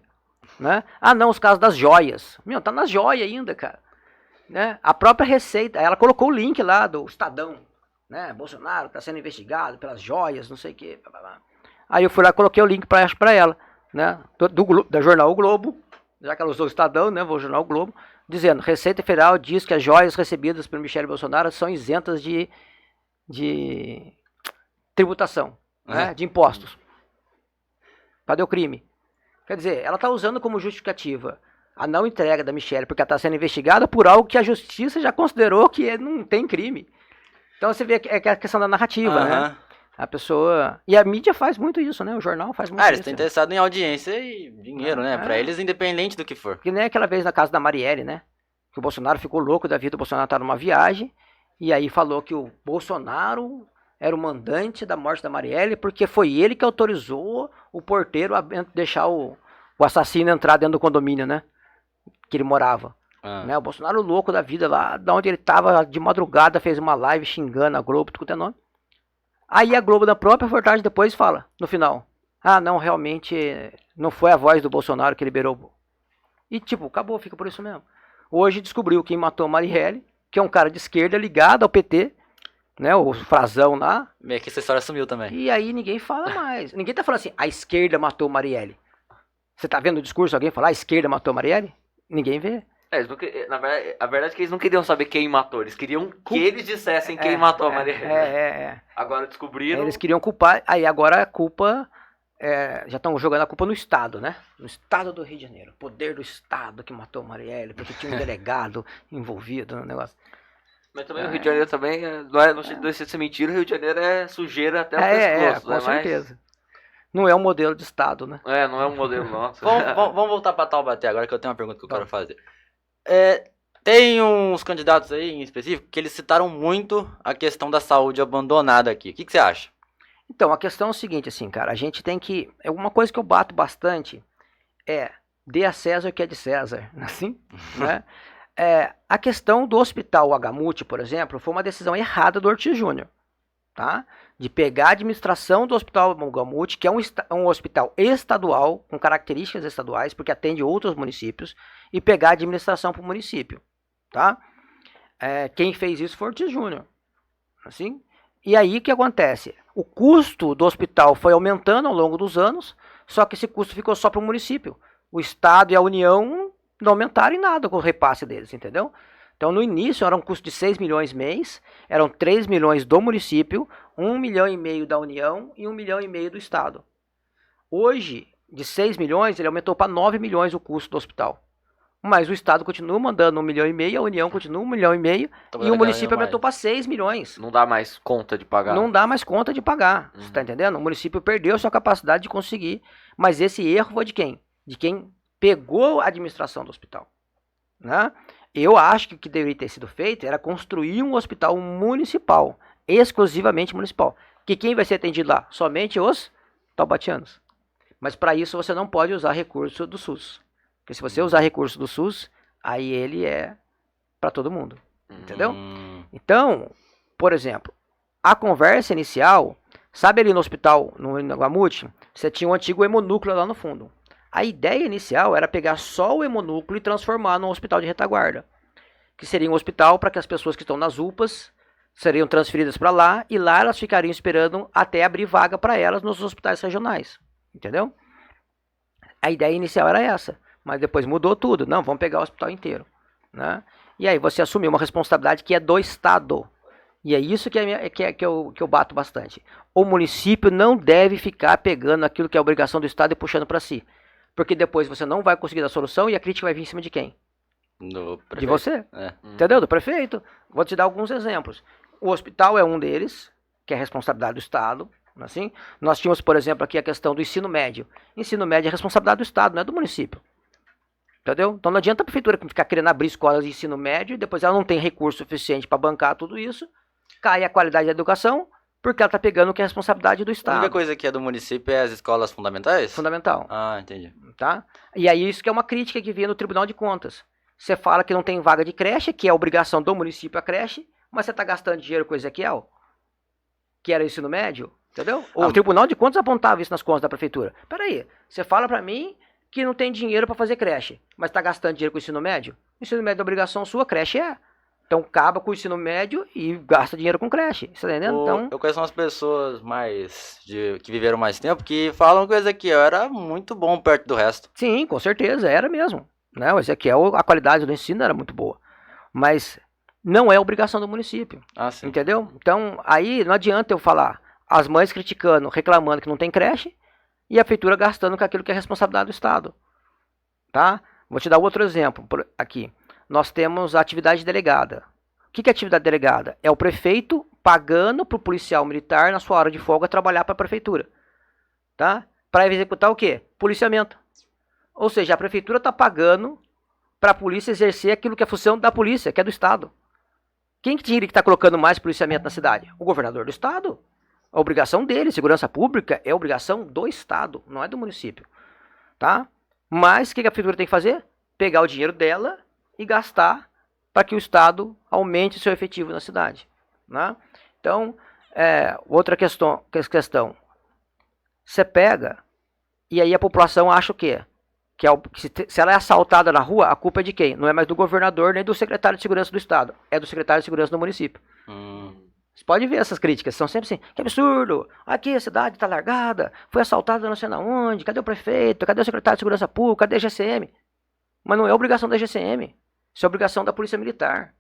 Né? Não, os casos das joias. Meu, tá nas joias ainda, cara. Né? A própria Receita, ela colocou o link lá do Estadão, né? Bolsonaro está sendo investigado pelas joias, não sei o quê. Aí eu fui lá e coloquei o link para ela, né? Da jornal O Globo, já que ela usou o Estadão, né? Vou jornal O Globo, dizendo, Receita Federal diz que as joias recebidas por Michele Bolsonaro são isentas de tributação, né? De impostos. Cadê o crime? Quer dizer, ela está usando como justificativa a não entrega da Michele, porque ela está sendo investigada por algo que a justiça já considerou que não tem crime. Então você vê que é a questão da narrativa, né? A pessoa... E a mídia faz muito isso, né? O jornal faz muito isso. Eles estão interessados em audiência e dinheiro, né? Pra eles, independente do que for. Que nem aquela vez na casa da Marielle, né? Que o Bolsonaro ficou louco da vida, o Bolsonaro tá numa viagem, e aí falou que o Bolsonaro era o mandante da morte da Marielle, porque foi ele que autorizou o porteiro a deixar o assassino entrar dentro do condomínio, né? Que ele morava. Né? O Bolsonaro louco da vida lá, da onde ele tava de madrugada, fez uma live xingando a Globo, tudo que é nome. Aí a Globo, da própria reportagem, depois fala, no final, não, realmente não foi a voz do Bolsonaro que liberou. E tipo, acabou, fica por isso mesmo. Hoje descobriu quem matou a Marielle, que é um cara de esquerda ligado ao PT, né, o Frazão lá. Meio que essa história sumiu também. E aí ninguém fala mais. Ninguém tá falando assim, a esquerda matou Marielle. Você tá vendo o discurso, alguém falar, a esquerda matou Marielle? Ninguém vê. A verdade é que eles não queriam saber quem matou, eles queriam que eles dissessem quem matou a Marielle. Agora descobriram. Eles queriam culpar, aí agora a culpa, já estão jogando a culpa no Estado, né? No Estado do Rio de Janeiro. Poder do Estado que matou a Marielle, porque tinha um delegado envolvido no negócio. Mas também o Rio de Janeiro também, não deixa de ser mentira, o Rio de Janeiro é sujeira até o pescoço. Com certeza. Não é um modelo de Estado, né? Não é um modelo nosso. Vamos voltar pra Taubaté agora, que eu tenho uma pergunta que eu quero fazer. Tem uns candidatos aí em específico que eles citaram muito a questão da saúde abandonada aqui. O que você acha? Então, a questão é o seguinte, assim, cara, a gente tem que... Uma coisa que eu bato bastante dê a César o que é de César, assim, né? A questão do hospital Agamute, por exemplo, foi uma decisão errada do Ortiz Júnior, tá? De pegar a administração do hospital Agamute, que é um hospital estadual, com características estaduais, porque atende outros municípios, e pegar a administração para o município, tá? Quem fez isso foi o Ortiz Júnior, assim. E aí o que acontece? O custo do hospital foi aumentando ao longo dos anos, só que esse custo ficou só para o município. O Estado e a União não aumentaram em nada com o repasse deles, entendeu? Então no início era um custo de 6 milhões mês, eram 3 milhões do município, 1,5 milhão da União e 1,5 milhão do Estado. Hoje, de 6 milhões, ele aumentou para 9 milhões o custo do hospital. Mas o Estado continua mandando 1,5 milhão, a União continua 1,5 milhão, e o município aumentou para 6 milhões. Não dá mais conta de pagar. Não dá mais conta de pagar, você está entendendo? O município perdeu a sua capacidade de conseguir, mas esse erro foi de quem? De quem pegou a administração do hospital, né? Eu acho que o que deveria ter sido feito era construir um hospital municipal, exclusivamente municipal. Que quem vai ser atendido lá? Somente os taubatianos. Mas para isso você não pode usar recurso do SUS. Porque se você usar recurso do SUS, aí ele é para todo mundo, entendeu? Então, por exemplo, a conversa inicial, sabe ali no hospital, no Agamute, você tinha um antigo hemonúcleo lá no fundo. A ideia inicial era pegar só o hemonúcleo e transformar num hospital de retaguarda, que seria um hospital para que as pessoas que estão nas UPAs seriam transferidas para lá, e lá elas ficariam esperando até abrir vaga para elas nos hospitais regionais, entendeu? A ideia inicial era essa, mas depois mudou tudo. Não, vamos pegar o hospital inteiro, né? E aí você assumiu uma responsabilidade que é do Estado. E é isso que eu bato bastante. O município não deve ficar pegando aquilo que é obrigação do Estado e puxando para si. Porque depois você não vai conseguir dar solução e a crítica vai vir em cima de quem? Do prefeito. De você. Entendeu? Do prefeito. Vou te dar alguns exemplos. O hospital é um deles, que é responsabilidade do Estado. Assim. Nós tínhamos, por exemplo, aqui a questão do ensino médio. Ensino médio é responsabilidade do Estado, não é do município. Entendeu? Então não adianta a prefeitura ficar querendo abrir escolas de ensino médio e depois ela não tem recurso suficiente para bancar tudo isso. Cai a qualidade da educação, porque ela está pegando o que é responsabilidade do Estado. A única coisa que é do município é as escolas fundamentais? Fundamental. Ah, entendi. Tá? E aí isso que é uma crítica que vinha no Tribunal de Contas. Você fala que não tem vaga de creche, que é obrigação do município a creche, mas você está gastando dinheiro com o Ezequiel, que era ensino médio, entendeu? O Tribunal de Contas apontava isso nas contas da prefeitura. Peraí, você fala para mim que não tem dinheiro para fazer creche, mas está gastando dinheiro com o ensino médio? O ensino médio é obrigação sua, creche é. Então acaba com o ensino médio e gasta dinheiro com creche. Você tá entendendo? Então, Eu conheço umas pessoas que viveram mais tempo que falam que o Ezequiel era muito bom perto do resto. sim, com certeza, era mesmo. Né? O Ezequiel, a qualidade do ensino era muito boa. Mas não é obrigação do município. Ah, sim. Entendeu? Então, aí não adianta eu falar as mães criticando, reclamando que não tem creche e a prefeitura gastando com aquilo que é responsabilidade do Estado. Tá? Vou te dar outro exemplo aqui. Nós temos a atividade delegada. O que é atividade delegada? É o prefeito pagando para o policial militar, na sua hora de folga, trabalhar para a prefeitura. Tá? Para executar o quê? Policiamento. Ou seja, a prefeitura está pagando para a polícia exercer aquilo que é a função da polícia, que é do Estado. Quem que está colocando mais policiamento na cidade? O governador do Estado. A obrigação dele, segurança pública, é obrigação do Estado, não é do município. Tá? Mas o que a prefeitura tem que fazer? Pegar o dinheiro dela e gastar para que o Estado aumente seu efetivo na cidade. Né? Então, outra questão, você pega e aí a população acha o quê? Que se ela é assaltada na rua, a culpa é de quem? Não é mais do governador nem do secretário de segurança do Estado, é do secretário de segurança do município. Você pode ver essas críticas, são sempre assim, que absurdo, aqui a cidade está largada, foi assaltada não sei onde, cadê o prefeito, cadê o secretário de segurança pública, cadê a GCM? Mas não é obrigação da GCM. Isso é obrigação da Polícia Militar.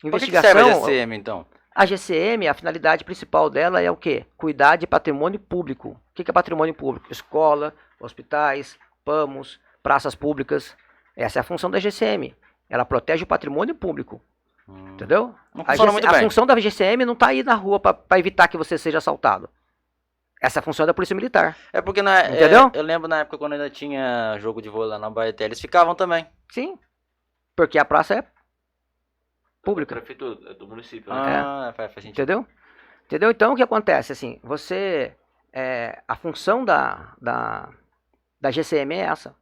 Investigação. Por que serve a GCM, então? A GCM, a finalidade principal dela é o quê? Cuidar de patrimônio público. O que é patrimônio público? Escola, hospitais, PAMOS, praças públicas. Essa é a função da GCM. Ela protege o patrimônio público. Entendeu? A função da GCM não está aí na rua para evitar que você seja assaltado. Essa é a função da Polícia Militar. É porque entendeu? Eu lembro na época quando ainda tinha jogo de vôlei lá na Baeté, eles ficavam também. Sim. Porque a praça é pública. Prefeitura, do município. Né? Faz sentido. Entendeu? Entendeu? Então o que acontece? Assim, a função da GCM é essa.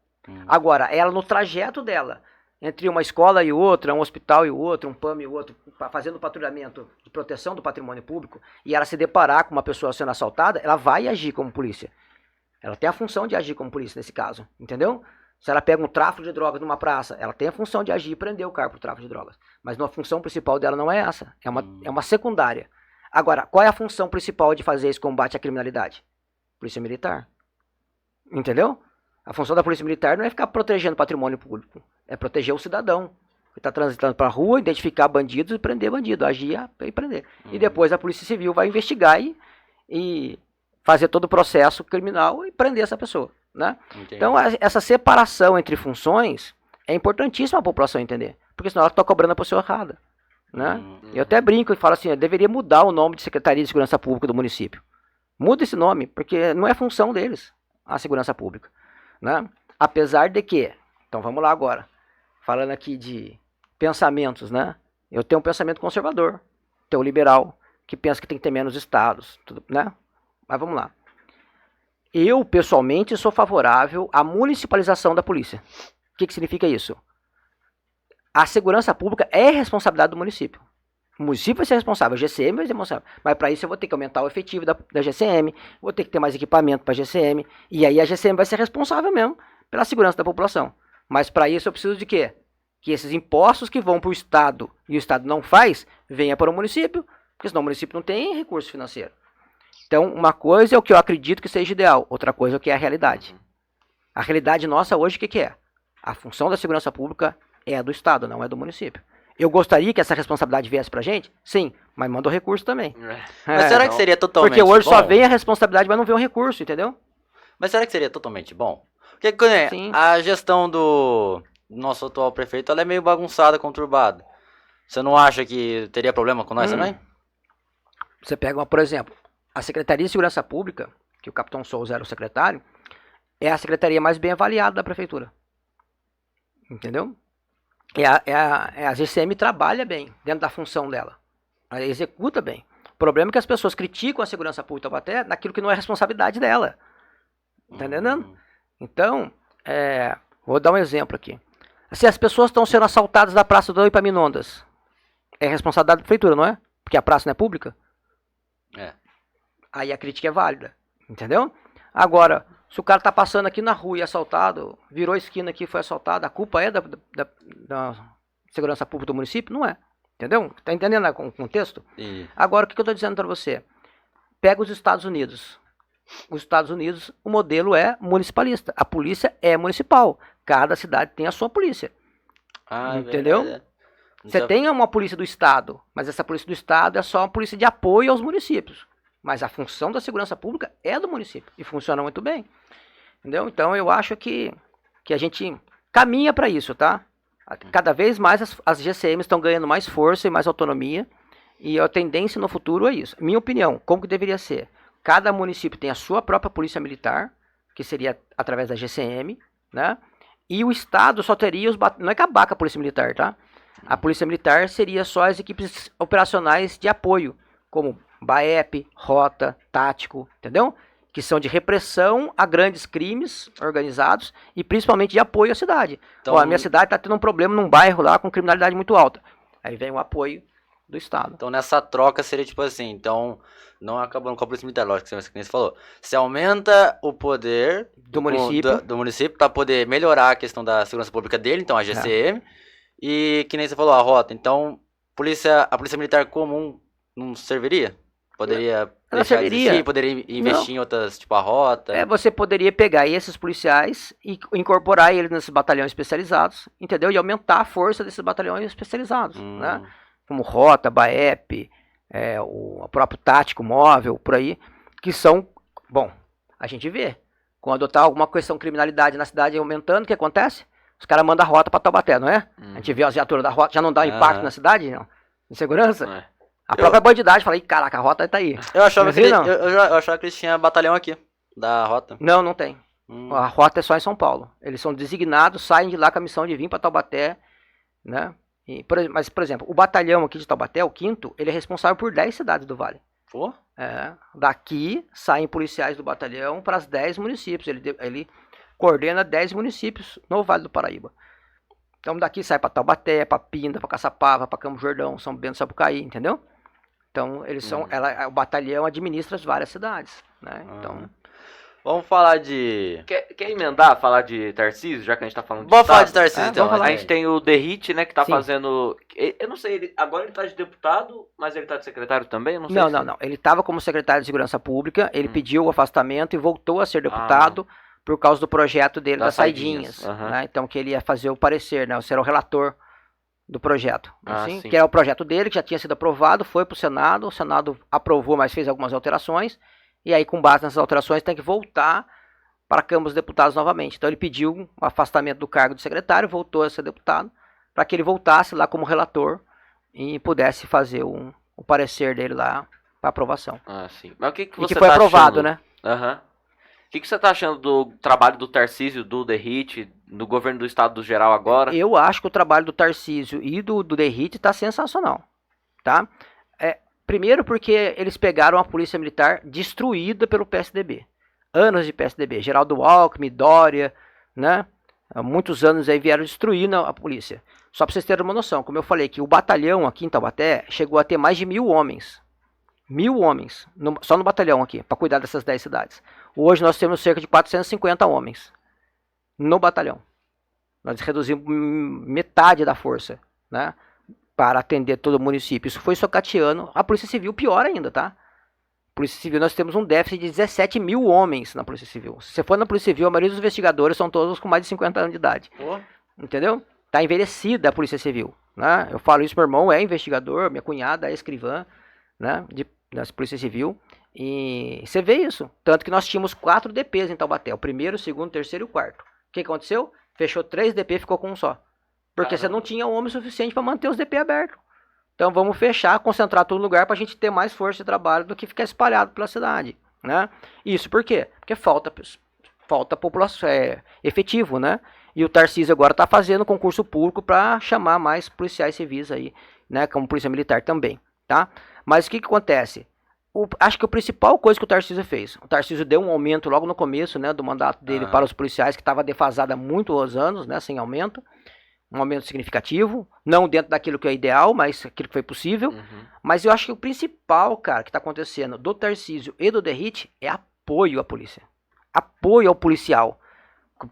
Agora, ela no trajeto dela, entre uma escola e outra, um hospital e outro, um PAM e outro, fazendo patrulhamento de proteção do patrimônio público, e ela se deparar com uma pessoa sendo assaltada, ela vai agir como polícia. Ela tem a função de agir como polícia nesse caso, entendeu? Se ela pega um tráfico de drogas numa praça, ela tem a função de agir e prender o cara por tráfico de drogas. Mas a função principal dela não é essa, é uma secundária. Agora, qual é a função principal de fazer esse combate à criminalidade? Polícia Militar. Entendeu? A função da Polícia Militar não é ficar protegendo o patrimônio público, é proteger o cidadão que está transitando para a rua, identificar bandidos e prender bandido, agir e prender. E depois a Polícia Civil vai investigar e fazer todo o processo criminal e prender essa pessoa. Né? Então, essa separação entre funções é importantíssima a população entender, porque senão ela está cobrando a pessoa errada. Né? Eu até brinco e falo assim, deveria mudar o nome de Secretaria de Segurança Pública do município. Muda esse nome, porque não é função deles a segurança pública. Né? Apesar de que, então vamos lá agora, falando aqui de pensamentos, né? Eu tenho um pensamento conservador, tenho um liberal, que pensa que tem que ter menos estados, tudo, né? Mas vamos lá. Eu, pessoalmente, sou favorável à municipalização da polícia. O que significa isso? A segurança pública é responsabilidade do município. O município vai ser responsável, a GCM vai ser responsável. Mas para isso eu vou ter que aumentar o efetivo da GCM, vou ter que ter mais equipamento para a GCM, e aí a GCM vai ser responsável mesmo pela segurança da população. Mas para isso eu preciso de quê? Que esses impostos que vão para o Estado e o Estado não faz, venha para o município, porque senão o município não tem recurso financeiro. Então, uma coisa é o que eu acredito que seja ideal, outra coisa é o que é a realidade. A realidade nossa hoje, o que é? A função da segurança pública é do Estado, não é do município. Eu gostaria que essa responsabilidade viesse pra gente? Sim, mas manda o recurso também. Mas será que seria totalmente Porque hoje bom? só vem a responsabilidade, mas não vem o recurso, entendeu? Mas será que seria totalmente bom? Porque a gestão do nosso atual prefeito ela é meio bagunçada, conturbada. Você não acha que teria problema com nós também? Você pega, por exemplo, a Secretaria de Segurança Pública, que o Capitão Souza era o secretário, é a secretaria mais bem avaliada da prefeitura. Entendeu? A GCM trabalha bem dentro da função dela. Ela executa bem. O problema é que as pessoas criticam a segurança pública até naquilo que não é responsabilidade dela. Tá entendendo? Então, vou dar um exemplo aqui. Se as pessoas estão sendo assaltadas da Praça do Epaminondas, é responsabilidade da prefeitura, não é? Porque a praça não é pública. É. Aí a crítica é válida, entendeu? Agora, se o cara tá passando aqui na rua e é assaltado, virou a esquina aqui e foi assaltado, a culpa é da segurança pública do município? Não é, entendeu? Tá entendendo o contexto? E... Agora, o que eu tô dizendo para você? Pega os Estados Unidos. Os Estados Unidos, o modelo é municipalista. A polícia é municipal. Cada cidade tem a sua polícia. Entendeu? Verdade. Você tem uma polícia do Estado, mas essa polícia do Estado é só uma polícia de apoio aos municípios. Mas a função da segurança pública é do município e funciona muito bem. Entendeu? Então eu acho que a gente caminha para isso, tá? Cada vez mais as GCMs estão ganhando mais força e mais autonomia. E a tendência no futuro é isso. Minha opinião, como que deveria ser? Cada município tem a sua própria polícia militar, que seria através da GCM, né? E o Estado só teria não é acabar com a polícia militar, tá? A polícia militar seria só as equipes operacionais de apoio, como BAEP, Rota, Tático, entendeu? Que são de repressão a grandes crimes organizados e principalmente de apoio à cidade. Então, Ó, a minha cidade está tendo um problema num bairro lá com criminalidade muito alta. Aí vem o apoio do Estado. Então nessa troca seria tipo assim, então não acabando com a polícia militar, lógico que você falou. Você aumenta o poder Do município. do município para poder melhorar a questão da segurança pública dele, então a GCM. E que nem você falou, a Rota. Então a polícia militar comum não serviria? Poderia Ela serviria. Poderia investir em outras, tipo a Rota. Você poderia pegar esses policiais e incorporar eles nesses batalhões especializados, entendeu? E aumentar a força desses batalhões especializados, né? Como Rota, BAEP, o próprio Tático Móvel, por aí, que são, bom, a gente vê, quando tá alguma questão de criminalidade na cidade aumentando, o que acontece? Os caras mandam a Rota pra Taubaté, não é? A gente vê as viaturas da Rota, já não dá impacto na cidade, não? Em segurança? A própria bandidagem, fala, caraca, a Rota tá aí. Eu achava que eles tinham batalhão aqui, da Rota. Não, não tem. A Rota é só em São Paulo. Eles são designados, saem de lá com a missão de vir pra Taubaté, né? Mas, por exemplo, o batalhão aqui de Taubaté, o 5º, ele é responsável por 10 cidades do Vale. Pô? Daqui saem policiais do batalhão para as 10 municípios. Ele coordena 10 municípios no Vale do Paraíba. Então daqui sai para Taubaté, para Pinda, para Caçapava, para Campo Jordão, São Bento, Sapucaí, entendeu? Então eles são, o batalhão administra as várias cidades, né? Então vamos falar de... Quer emendar, falar de Tarcísio, já que a gente tá falando de Vamos falar de Tarcísio, então. A gente tem o Derrite, né, que tá Sim. fazendo... Eu não sei, agora ele tá de deputado, mas ele tá de secretário também? Eu não sei. Não. Ele estava como secretário de Segurança Pública, ele pediu o afastamento e voltou a ser deputado por causa do projeto dele das saidinhas. Né? Então que ele ia fazer o parecer, né? Você era o relator do projeto. Assim, que era o projeto dele, que já tinha sido aprovado, foi pro Senado, o Senado aprovou, mas fez algumas alterações. E aí, com base nessas alterações, tem que voltar para a Câmara dos Deputados novamente. Então, ele pediu um afastamento do cargo de secretário, voltou a ser deputado, para que ele voltasse lá como relator e pudesse fazer o parecer dele lá para aprovação. Sim. Mas o que você foi aprovado, né? O que você está achando do trabalho do Tarcísio, do Derrite, do governo do estado do geral agora? Eu acho que o trabalho do Tarcísio e do Derrite está sensacional, tá? Primeiro porque eles pegaram a polícia militar destruída pelo PSDB. Anos de PSDB. Geraldo Alckmin, Dória, né? Há muitos anos aí vieram destruindo a polícia. Só para vocês terem uma noção, como eu falei, que o batalhão aqui em Taubaté chegou a ter mais de 1.000 homens. 1.000 homens, só no batalhão aqui, para cuidar dessas 10 cidades. Hoje nós temos cerca de 450 homens no batalhão. Nós reduzimos metade da força, né? Para atender todo o município. Isso foi socateando. A Polícia Civil pior ainda, tá? Polícia Civil, nós temos um déficit de 17.000 homens na Polícia Civil. Se você for na Polícia Civil, a maioria dos investigadores são todos com mais de 50 anos de idade. Entendeu? Tá envelhecida a Polícia Civil, né? Eu falo isso, meu irmão é investigador, minha cunhada é escrivã, né? Da Polícia Civil. E você vê isso. Tanto que nós tínhamos 4 DPs em Taubaté. O primeiro, o segundo, o terceiro e o quarto. O que aconteceu? Fechou 3 DP, ficou com um só. Porque você não tinha homem suficiente para manter os DP abertos. Então vamos fechar, concentrar tudo no lugar para a gente ter mais força de trabalho do que ficar espalhado pela cidade, né? Isso por quê? Porque falta população, efetivo, né? E o Tarcísio agora está fazendo concurso público para chamar mais policiais civis aí, né? Como polícia militar também, tá? Mas o que acontece? Acho que a principal coisa que o Tarcísio fez, o Tarcísio deu um aumento logo no começo, né, do mandato dele para os policiais, que estava defasado há muitos anos, né, sem aumento. um aumento significativo, não dentro daquilo que é ideal, mas aquilo que foi possível. Mas eu acho que o principal, cara, que está acontecendo do Tarcísio e do Derrite é apoio à polícia. Apoio ao policial.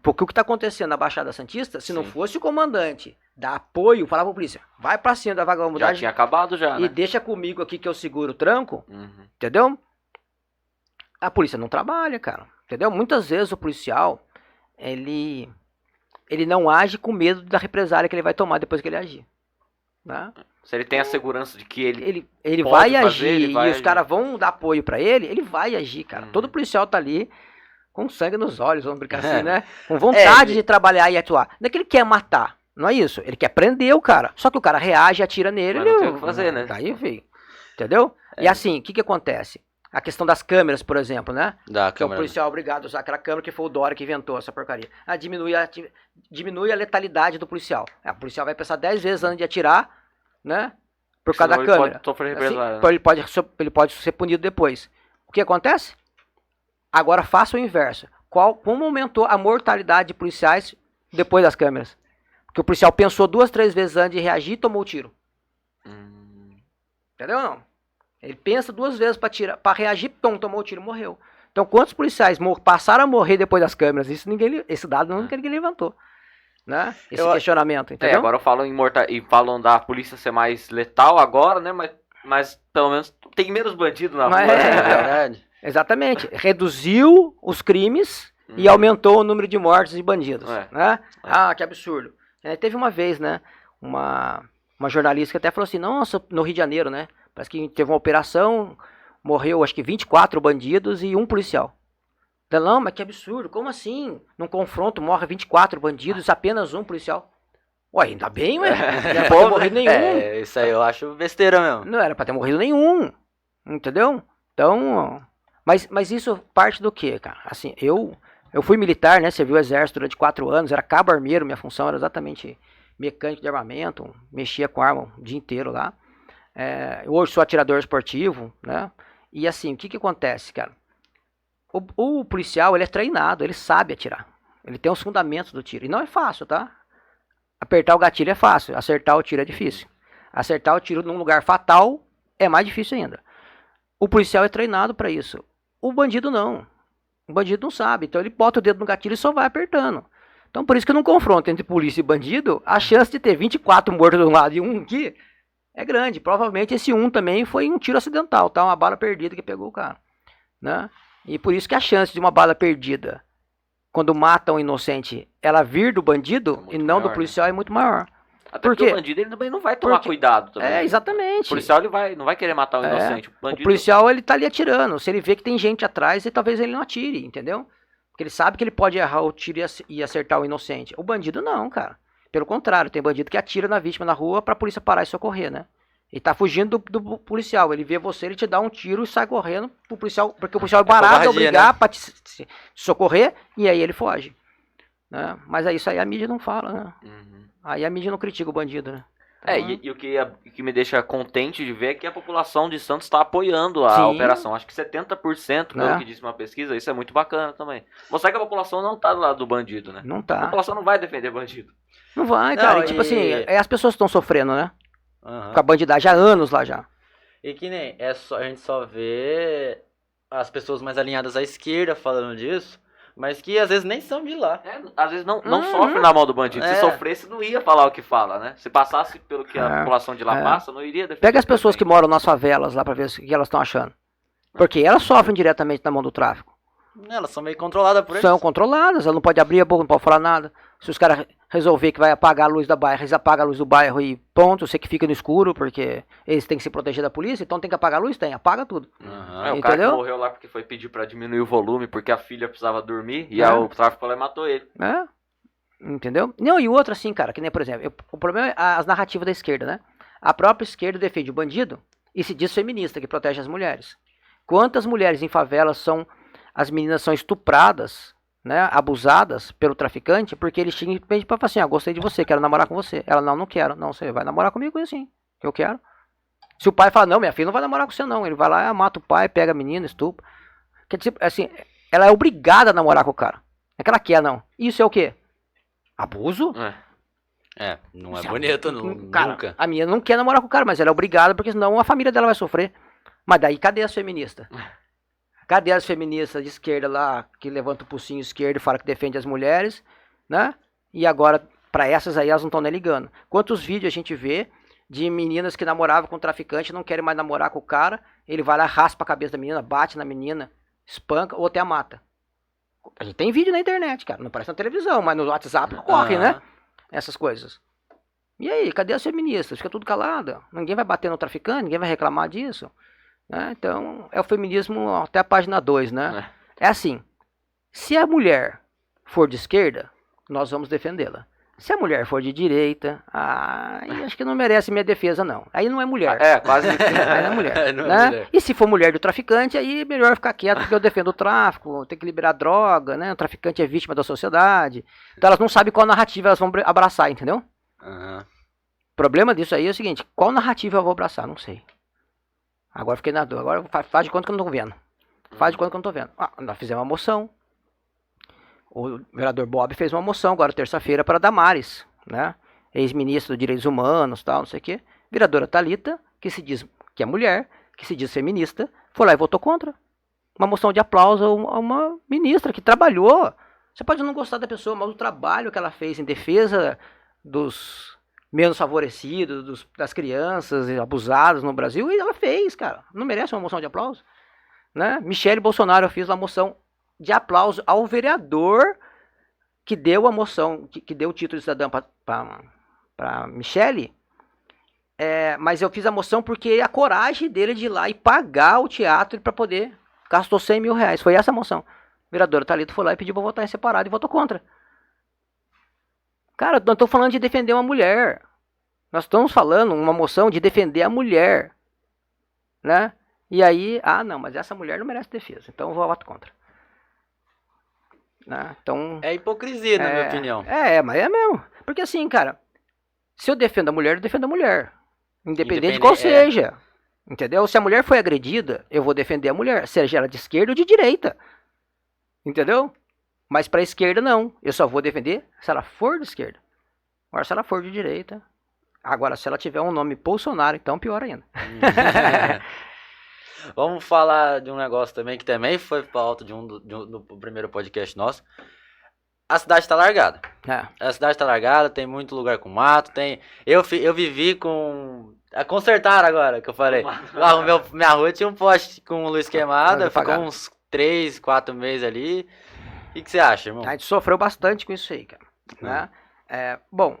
Porque o que está acontecendo na Baixada Santista, se não fosse o comandante dar apoio, falava pra polícia, vai pra cima da vagabundagem. Já tinha acabado já, e né? deixa comigo aqui que eu seguro o tranco, entendeu? A polícia não trabalha, cara. Entendeu? Muitas vezes o policial, ele não age com medo da represália que ele vai tomar depois que ele agir. Né? Se ele tem a segurança de que ele vai fazer, agir ele vai e os agir. caras vão dar apoio pra ele vai agir, cara. Todo policial tá ali com sangue nos olhos, vamos brincar assim, né? Com vontade de trabalhar e atuar. Não é que ele quer matar, não é isso. Ele quer prender o cara. Só que o cara reage, atira nele. Mas não tem o que fazer, né? Daí, filho. Entendeu? E assim, o que acontece? A questão das câmeras, por exemplo, né? Da Que o câmera. policial é obrigado a usar aquela câmera que foi o Dória que inventou essa porcaria. Diminui a letalidade do policial. O policial vai pensar 10 vezes antes de atirar, né? Por causa da Senão câmera. ele pode sofrer represália, Assim, ele pode ser punido depois. O que acontece? Agora faça o inverso. Como aumentou a mortalidade de policiais depois das câmeras? Porque o policial pensou 2, 3 vezes antes de reagir e tomou o tiro. Entendeu ou não? Ele pensa 2 vezes para reagir, tomou o tiro e morreu. Então, quantos policiais passaram a morrer depois das câmeras? Esse dado nunca ninguém levantou. Né? Esse questionamento, entendeu? Agora falam e falam da polícia ser mais letal agora, né? Mas pelo menos tem menos bandido na rua. Mas né? É verdade. Exatamente. Reduziu os crimes e aumentou o número de mortes e bandidos. Né? Ah, que absurdo. Teve uma vez, né? Uma jornalista que até falou assim, nossa, no Rio de Janeiro, né? Parece que teve uma operação, morreu acho que 24 bandidos e 1 policial. Não, mas que absurdo, como assim? Num confronto morre 24 bandidos, apenas 1 policial. Ué, ainda bem, ué. Não era pra ter morrido nenhum. Isso aí eu acho besteira mesmo. Não era pra ter morrido nenhum. Entendeu? Então, mas isso parte do quê, cara? Assim, eu fui militar, né? Servi o exército durante 4 anos, era cabo armeiro, minha função era exatamente mecânico de armamento, mexia com arma o dia inteiro lá. Hoje sou atirador esportivo, né? E assim, o que acontece, cara? O policial, ele é treinado, ele sabe atirar. Ele tem os fundamentos do tiro. E não é fácil, tá? Apertar o gatilho é fácil, acertar o tiro é difícil. Acertar o tiro num lugar fatal é mais difícil ainda. O policial é treinado para isso. O bandido não. O bandido não sabe. Então ele bota o dedo no gatilho e só vai apertando. Então por isso que num confronto entre polícia e bandido, a chance de ter 24 mortos de um lado e 1 aqui é grande. Provavelmente esse 1 também foi um tiro acidental, tá? Uma bala perdida que pegou o cara. Né? E por isso que a chance de uma bala perdida, quando mata um inocente, ela vir do bandido e não do policial, é muito maior. Até porque o bandido ele também não vai tomar cuidado também. Exatamente. O policial ele não vai querer matar o inocente. O policial ele tá ali atirando. Se ele vê que tem gente atrás, talvez ele não atire, entendeu? Porque ele sabe que ele pode errar o tiro e acertar o inocente. O bandido não, cara. Pelo contrário, tem bandido que atira na vítima na rua pra polícia parar e socorrer, né? Ele tá fugindo do policial. Ele vê você, ele te dá um tiro e sai correndo pro policial, porque o policial é barato a obrigar, né? Pra te socorrer, e aí ele foge. Né? Mas isso aí a mídia não fala, né? Aí a mídia não critica o bandido, né? Então, e o que me deixa contente de ver é que a população de Santos está apoiando a operação. Acho que 70%, pelo que disse uma pesquisa, isso é muito bacana também. Mostrar que a população não tá do lado do bandido, né? Não tá. A população não vai defender bandido. Não vai, cara. Tipo assim, as pessoas estão sofrendo, né? Com a bandidagem há anos lá já. E que nem, a gente só vê as pessoas mais alinhadas à esquerda falando disso, mas que às vezes nem são de lá. Às vezes não sofre na mão do bandido. Se sofresse, não ia falar o que fala, né? Se passasse pelo que a população de lá passa, não iria defender. Pega as pessoas que moram nas favelas lá pra ver o que elas estão achando. Porque elas sofrem diretamente na mão do tráfico. Elas são meio controladas por eles. São controladas, ela não pode abrir a boca, não pode falar nada. Se os caras resolver que vai apagar a luz da bairro, eles apagam a luz do bairro e ponto, você que fica no escuro, porque eles têm que se proteger da polícia, então tem que apagar a luz? Tem, apaga tudo. O cara que morreu lá porque foi pedir pra diminuir o volume, porque a filha precisava dormir, e o tráfico lá matou ele. Entendeu? Não, e o outro assim, cara, que nem, por exemplo, o problema é as narrativas da esquerda, né? A própria esquerda defende o bandido e se diz feminista, que protege as mulheres. Quantas mulheres em favelas as meninas são estupradas, né, abusadas pelo traficante, porque eles tinham para falar assim, gostei de você, quero namorar com você. Ela, não quero. Não, você vai namorar comigo assim, que eu quero. Se o pai fala, não, minha filha não vai namorar com você não, ele vai lá, mata o pai, pega a menina, estupra. Quer dizer, assim, ela é obrigada a namorar com o cara. Não é que ela quer, não. Isso é o quê? Abuso? Não é bonito, Cara, nunca. a minha não quer namorar com o cara, mas ela é obrigada, porque senão a família dela vai sofrer. Mas daí, cadê as feministas? Cadê as feministas de esquerda lá, que levantam o pulsinho esquerdo e falam que defende as mulheres, né? E agora, pra essas aí, elas não estão nem ligando. Quantos vídeos a gente vê de meninas que namoravam com traficante, não querem mais namorar com o cara, ele vai lá, raspa a cabeça da menina, bate na menina, espanca ou até a mata. A gente tem vídeo na internet, cara, não parece na televisão, mas no WhatsApp corre, né? Essas coisas. E aí, cadê as feministas? Fica tudo calada. Ninguém vai bater no traficante, ninguém vai reclamar disso. Né? Então, é o feminismo até a página 2, né? É assim, se a mulher for de esquerda, nós vamos defendê-la. Se a mulher for de direita, aí acho que não merece minha defesa, não. Aí não é mulher. Quase. Aí não é mulher. Não é né? mulher. E se for mulher do traficante, aí é melhor ficar quieto, porque eu defendo o tráfico, tem que liberar droga, né? O traficante é vítima da sociedade. Então elas não sabem qual narrativa elas vão abraçar, entendeu? Aham. O problema disso aí é o seguinte, qual narrativa eu vou abraçar? Não sei. Agora fiquei na dúvida. Agora faz de conta que eu não tô vendo. Faz de conta que eu não tô vendo. Nós fizemos uma moção. O vereador Bob fez uma moção agora terça-feira para Damares, né? Ex-ministro dos Direitos Humanos, tal, não sei o quê. Vereadora Thalita, que se diz que é mulher, que se diz feminista, foi lá e votou contra. Uma moção de aplauso a uma ministra que trabalhou. Você pode não gostar da pessoa, mas o trabalho que ela fez em defesa dos menos favorecidos, das crianças abusadas no Brasil, e ela fez, cara. Não merece uma moção de aplauso? Né? Michele Bolsonaro fez uma moção de aplauso ao vereador que deu a moção, que deu o título de cidadã para Michele, mas eu fiz a moção porque a coragem dele de ir lá e pagar o teatro para poder, gastou 100 mil reais, foi essa a moção. O vereador Thalito foi lá e pediu para votar em separado e votou contra. Cara, nós estamos falando de defender uma mulher, nós estamos falando uma moção de defender a mulher, né? E aí, não, mas essa mulher não merece defesa, então eu vou votar contra. Né? Então, É hipocrisia, na minha opinião. Mas é mesmo. Porque assim, cara, se eu defendo a mulher, eu defendo a mulher. Independente de qual seja. Entendeu? Se a mulher foi agredida, eu vou defender a mulher, seja ela de esquerda ou de direita. Entendeu? Mas pra esquerda, não. Eu só vou defender se ela for de esquerda. Agora, se ela for de direita. Agora, se ela tiver um nome Bolsonaro, então pior ainda. Vamos falar de um negócio também que também foi pauta do primeiro podcast nosso. A cidade tá largada. A cidade tá largada, tem muito lugar com mato, tem... Eu vivi com... Consertaram agora, que eu falei. Minha rua tinha um poste com luz queimada, ficou uns 3, 4 meses ali. O que você acha, irmão? A gente sofreu bastante com isso aí, cara. Né? Bom,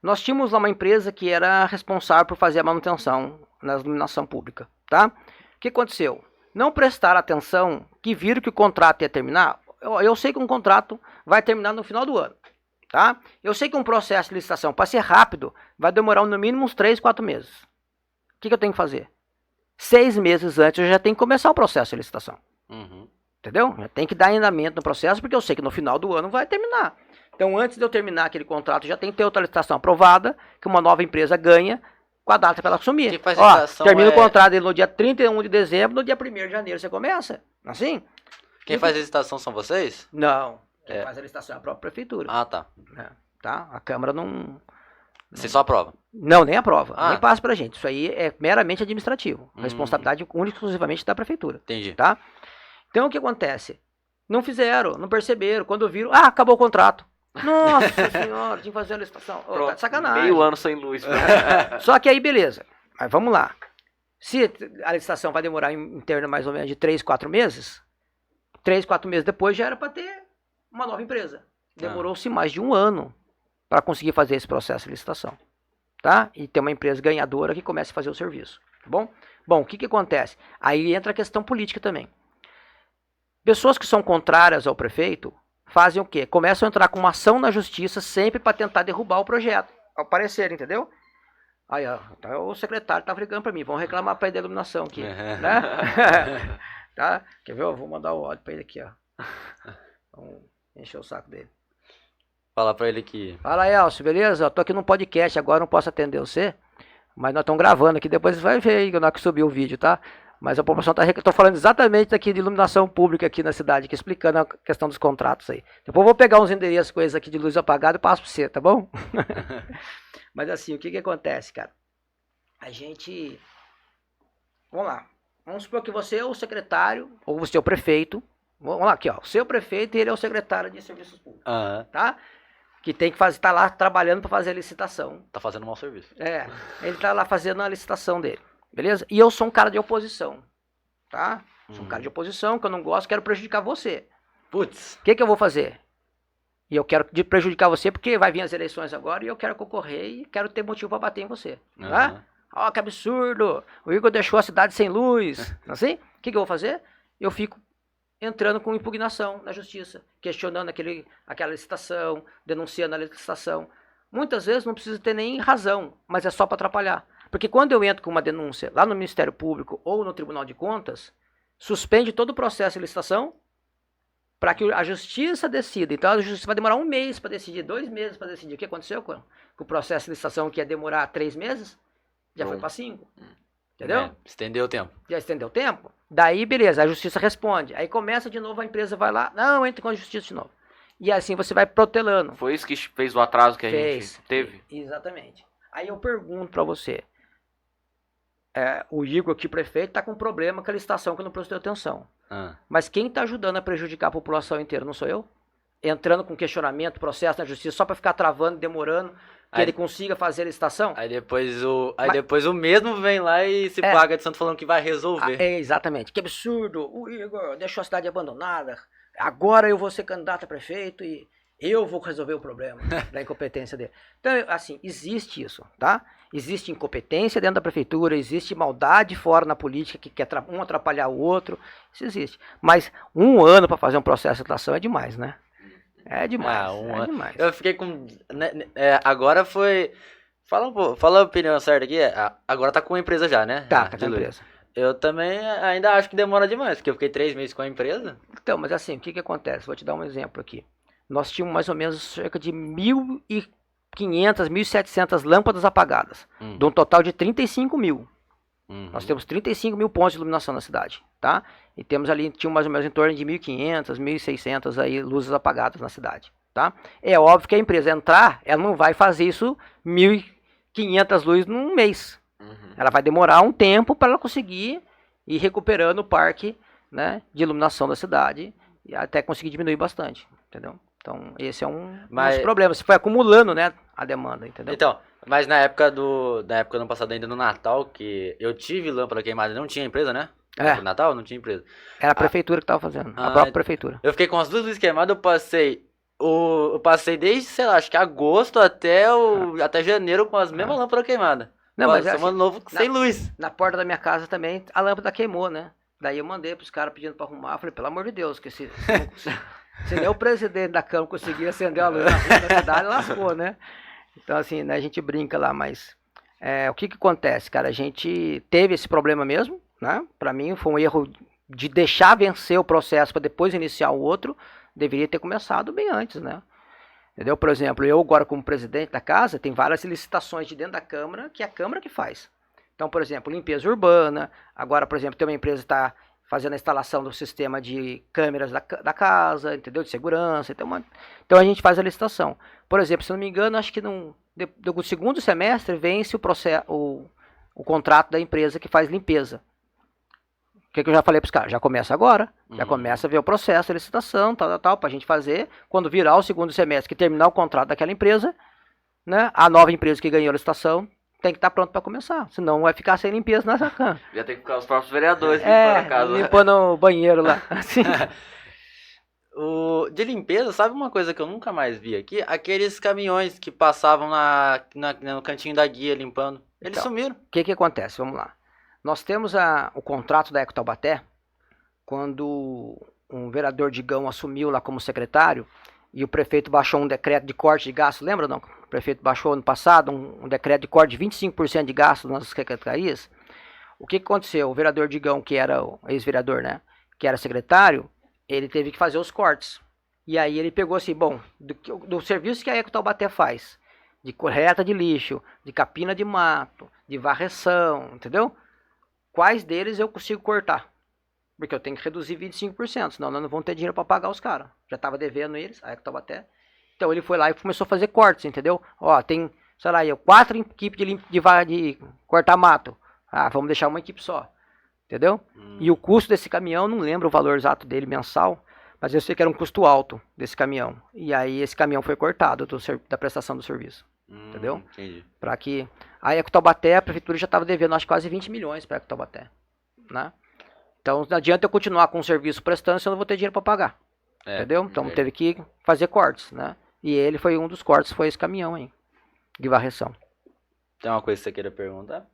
nós tínhamos lá uma empresa que era responsável por fazer a manutenção na iluminação pública, tá? O que aconteceu? Não prestaram atenção, que viram que o contrato ia terminar. Eu sei que um contrato vai terminar no final do ano, tá? Eu sei que um processo de licitação, para ser rápido, vai demorar no mínimo uns 3, 4 meses. O que eu tenho que fazer? 6 meses antes eu já tenho que começar o processo de licitação. Entendeu? Já tem que dar andamento no processo, porque eu sei que no final do ano vai terminar. Então, antes de eu terminar aquele contrato, já tem que ter outra licitação aprovada, que uma nova empresa ganha, com a data para ela assumir. Termina o contrato no dia 31 de dezembro, no dia 1º de janeiro você começa. Assim? Quem faz a licitação são vocês? Não. Quem faz a licitação é a própria prefeitura. Tá. Tá? A Câmara não... Você só aprova? Não, nem aprova. Nem passa pra gente. Isso aí é meramente administrativo. Responsabilidade única e exclusivamente da prefeitura. Entendi. Tá? Então, o que acontece? Não fizeram, não perceberam. Quando viram, acabou o contrato. Nossa senhora, tinha que fazer a licitação. Tá de sacanagem. Meio ano sem luz. Só que aí, beleza. Mas vamos lá. Se a licitação vai demorar em torno mais ou menos de 3, 4 meses, 3, 4 meses depois já era para ter uma nova empresa. Demorou-se mais de um ano para conseguir fazer esse processo de licitação. Tá? E ter uma empresa ganhadora que comece a fazer o serviço. Tá bom? Bom, o que acontece? Aí entra a questão política também. Pessoas que são contrárias ao prefeito fazem o quê? Começam a entrar com uma ação na justiça sempre para tentar derrubar o projeto. Ao parecer, entendeu? Aí, ó, o secretário tá ligando para mim. Vão reclamar para ele da iluminação aqui. Né? Tá? Quer ver? Eu vou mandar o áudio para ele aqui, ó. Vamos encher o saco dele. Fala para ele que... Fala, Elcio, beleza? Eu tô aqui no podcast, agora não posso atender você. Mas nós estamos gravando aqui, depois você vai ver aí na hora que subir o vídeo, tá? Mas a população está... Estou falando exatamente aqui de iluminação pública aqui na cidade, aqui explicando a questão dos contratos aí. Depois eu vou pegar uns endereços com eles aqui de luz apagada e passo para você, tá bom? Mas assim, o que acontece, cara? A gente... Vamos lá. Vamos supor que você é o secretário, ou você é o prefeito. Vamos lá, aqui, ó. O seu prefeito e ele é o secretário de serviços públicos, tá? Que tem que fazer, tá lá trabalhando para fazer a licitação. Tá fazendo um mau serviço. Ele tá lá fazendo a licitação dele, beleza? E eu sou um cara de oposição, tá? Sou um cara de oposição, que eu não gosto, quero prejudicar você. Putz. O que eu vou fazer? E eu quero prejudicar você porque vai vir as eleições agora e eu quero concorrer e quero ter motivo para bater em você, tá? Ó, que absurdo! O Igor deixou a cidade sem luz. Assim? O que eu vou fazer? Eu fico entrando com impugnação na justiça, questionando aquela licitação, denunciando a licitação. Muitas vezes não precisa ter nem razão, mas é só para atrapalhar. Porque quando eu entro com uma denúncia lá no Ministério Público ou no Tribunal de Contas, suspende todo o processo de licitação para que a justiça decida. Então a justiça vai demorar 1 mês para decidir, 2 meses para decidir. O que aconteceu com o processo de licitação que ia demorar 3 meses? Já foi para 5. Entendeu? Estendeu o tempo. Já estendeu o tempo? Daí, beleza, a justiça responde. Aí começa de novo, a empresa vai lá, não, entra com a justiça de novo. E assim você vai protelando. Foi isso que fez o atraso que a gente teve? Exatamente. Aí eu pergunto para você, o Igor aqui, prefeito, está com problema com a licitação que não prestou atenção. Mas quem está ajudando a prejudicar a população inteira, não sou eu? Entrando com questionamento, processo na justiça, só para ficar travando, demorando, que ele consiga fazer a licitação? Aí depois o mesmo vem lá e se paga de santo falando que vai resolver. Exatamente. Que absurdo. O Igor deixou a cidade abandonada. Agora eu vou ser candidato a prefeito e eu vou resolver o problema da incompetência dele. Então, assim, existe isso, tá? Existe incompetência dentro da prefeitura, existe maldade fora na política que quer um atrapalhar o outro. Isso existe. Mas 1 ano para fazer um processo de licitação é demais, né? É demais, demais. Eu fiquei com... agora foi... Fala a opinião certa aqui. Agora tá com a empresa já, né? Tá com a empresa. Eu também ainda acho que demora demais, porque eu fiquei 3 meses com a empresa. Então, mas assim, o que acontece? Vou te dar um exemplo aqui. Nós tínhamos mais ou menos cerca de 1.500, 1.700 lâmpadas apagadas. De um total de 35 mil. Nós temos 35 mil pontos de iluminação na cidade, tá? E temos ali, tinha mais ou menos em torno de 1.500, 1.600 aí luzes apagadas na cidade, tá? É óbvio que a empresa entrar, ela não vai fazer isso 1.500 luzes num mês. Ela vai demorar um tempo para ela conseguir ir recuperando o parque, né, de iluminação da cidade e até conseguir diminuir bastante, entendeu? Então, esse é um dos problemas. Você foi acumulando, né, a demanda, entendeu? Então, mas na época do ano passado, ainda no Natal, que eu tive lâmpada queimada, não tinha empresa, né? No Natal não tinha empresa. Era a prefeitura que estava fazendo, a própria prefeitura. Eu fiquei com as 2 luzes queimadas, eu passei desde, sei lá, acho que agosto até janeiro com as mesmas lâmpadas queimadas. Não, mas assim, novo sem luz. Na porta da minha casa também a lâmpada queimou, né? Daí eu mandei pros caras pedindo pra arrumar. Eu falei, pelo amor de Deus, que se nem o presidente da Câmara conseguir acender a luz na rua da cidade, lascou, né? Então, assim, né, a gente brinca lá, mas o que acontece, cara? A gente teve esse problema mesmo, né? Pra mim foi um erro de deixar vencer o processo para depois iniciar o outro. Deveria ter começado bem antes, né? Entendeu? Por exemplo, eu agora como presidente da casa, tem várias licitações de dentro da Câmara, que é a Câmara que faz. Então, por exemplo, limpeza urbana, agora, por exemplo, tem uma empresa que está fazendo a instalação do sistema de câmeras da casa, entendeu? De segurança, então a gente faz a licitação. Por exemplo, se não me engano, acho que no segundo semestre vence o contrato da empresa que faz limpeza. O que eu já falei para os caras? Já começa agora. Já começa a ver o processo de licitação, tal, para a gente fazer. Quando virar o segundo semestre, que terminar o contrato daquela empresa, né, a nova empresa que ganhou a licitação tem que estar pronta para começar. Senão vai ficar sem limpeza nessa cama. Já tem que ficar os próprios vereadores limpando a casa. Limpando o banheiro lá. Assim. De limpeza, sabe uma coisa que eu nunca mais vi aqui? Aqueles caminhões que passavam no cantinho da guia limpando. Eles sumiram. O que acontece? Vamos lá. Nós temos o contrato da Eco Taubaté, quando um vereador Digão assumiu lá como secretário, e o prefeito baixou um decreto de corte de gasto, lembra não? O prefeito baixou ano passado um decreto de corte de 25% de gasto nas secretarias. O que aconteceu? O vereador Digão, que era o ex-vereador, né, que era secretário, ele teve que fazer os cortes. E aí ele pegou assim, bom, do serviço que a Eco Taubaté faz, de coleta de lixo, de capina de mato, de varreção, entendeu? quais deles eu consigo cortar. Porque eu tenho que reduzir 25%, senão nós não vamos ter dinheiro para pagar os caras. Já estava devendo eles, aí que até. Então ele foi lá e começou a fazer cortes, entendeu? Ó, tem, sei lá, 4 equipes de cortar mato. Ah, vamos deixar uma equipe só. Entendeu? E o custo desse caminhão, não lembro o valor exato dele mensal, mas eu sei que era um custo alto desse caminhão. E aí esse caminhão foi cortado da prestação do serviço. Entendeu? Entendi. Para que a Ecotaubaté, a prefeitura já estava devendo acho quase 20 milhões para a Ecotaubaté, né? Então não adianta eu continuar com o serviço prestando se eu não vou ter dinheiro para pagar. Entendeu? Então teve que fazer cortes, né? E ele foi um dos cortes, foi esse caminhão aí de varreção. Tem uma coisa que você queira perguntar?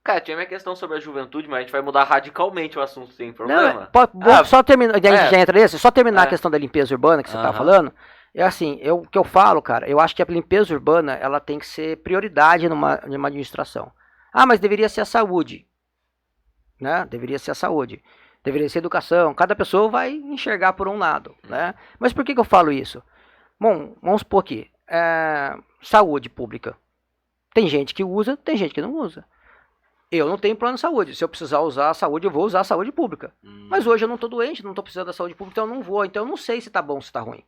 Cara, tinha minha questão sobre a juventude, mas a gente vai mudar radicalmente o assunto sem Não, problema. só terminar, já entra nesse, só terminar a questão da limpeza urbana que você estava falando. É assim, o que eu falo, cara, eu acho que a limpeza urbana, ela tem que ser prioridade numa administração. Ah, mas deveria ser a saúde, né? Deveria ser a saúde, deveria ser a educação. Cada pessoa vai enxergar por um lado, né? Mas por que eu falo isso? Bom, vamos supor aqui, saúde pública. Tem gente que usa, tem gente que não usa. Eu não tenho plano de saúde. Se eu precisar usar a saúde, eu vou usar a saúde pública. Mas hoje eu não estou doente, não estou precisando da saúde pública, então eu não vou. Então eu não sei se está bom ou se está ruim.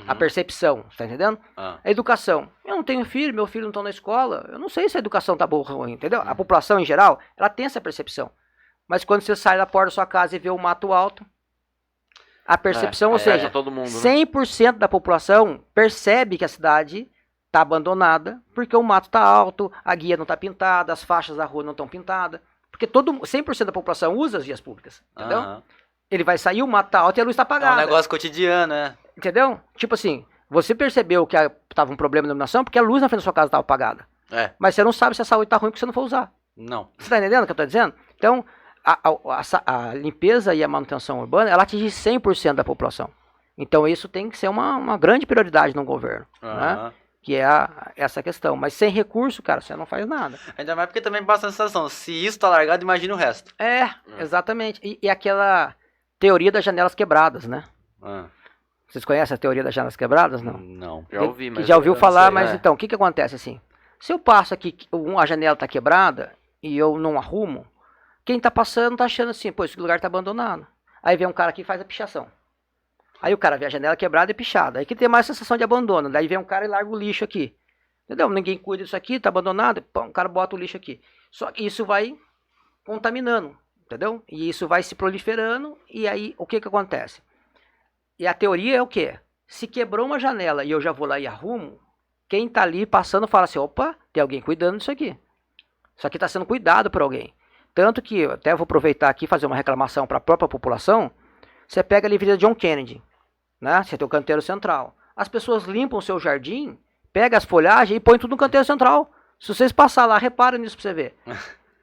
A percepção, você tá entendendo? A educação. Eu não tenho filho, meu filho não está na escola. Eu não sei se a educação tá boa ou ruim, entendeu? A população em geral, ela tem essa percepção. Mas quando você sai da porta da sua casa e vê o mato alto, a percepção, ou seja, todo mundo, 100% da população percebe que a cidade está abandonada, porque o mato está alto, a guia não está pintada, as faixas da rua não estão pintadas. Porque 100% da população usa as vias públicas, entendeu? Ele vai sair, o mato está alto e a luz está apagada. É um negócio cotidiano, né? Entendeu? Tipo assim, você percebeu que estava um problema de iluminação porque a luz na frente da sua casa estava apagada. Mas você não sabe se a saúde está ruim porque você não for usar. Não. Você está entendendo o que eu estou dizendo? Então, a limpeza e a manutenção urbana, ela atinge 100% da população. Então, isso tem que ser uma grande prioridade no governo, né? Que é essa questão. Mas sem recurso, cara, você não faz nada. Ainda mais porque também passa a sensação, se isso tá largado, imagina o resto. Exatamente. E aquela teoria das janelas quebradas, né? Vocês conhecem a teoria das janelas quebradas? Não. Não. Já ouvi, mas... Já ouviu falar, sei, mas então, o que acontece assim? Se eu passo aqui, a janela tá quebrada e eu não arrumo, quem tá passando tá achando assim, pô, esse lugar tá abandonado. Aí vem um cara aqui e faz a pichação. Aí o cara vê a janela quebrada e pichada. Aí que tem mais sensação de abandono. Daí vem um cara e larga o lixo aqui. Entendeu? Ninguém cuida disso aqui, tá abandonado. Pô, um cara bota o lixo aqui. Só que isso vai contaminando, entendeu? E isso vai se proliferando. E aí, o que acontece? E a teoria é o quê? Se quebrou uma janela e eu já vou lá e arrumo, quem tá ali passando fala assim, opa, tem alguém cuidando disso aqui. Isso aqui tá sendo cuidado por alguém. Tanto que, eu até vou aproveitar aqui e fazer uma reclamação para a própria população. Você pega ali a Avenida John Kennedy, né? Você tem o canteiro central. As pessoas limpam o seu jardim, pega as folhagens e põe tudo no canteiro central. Se vocês passar lá, reparem nisso para você ver.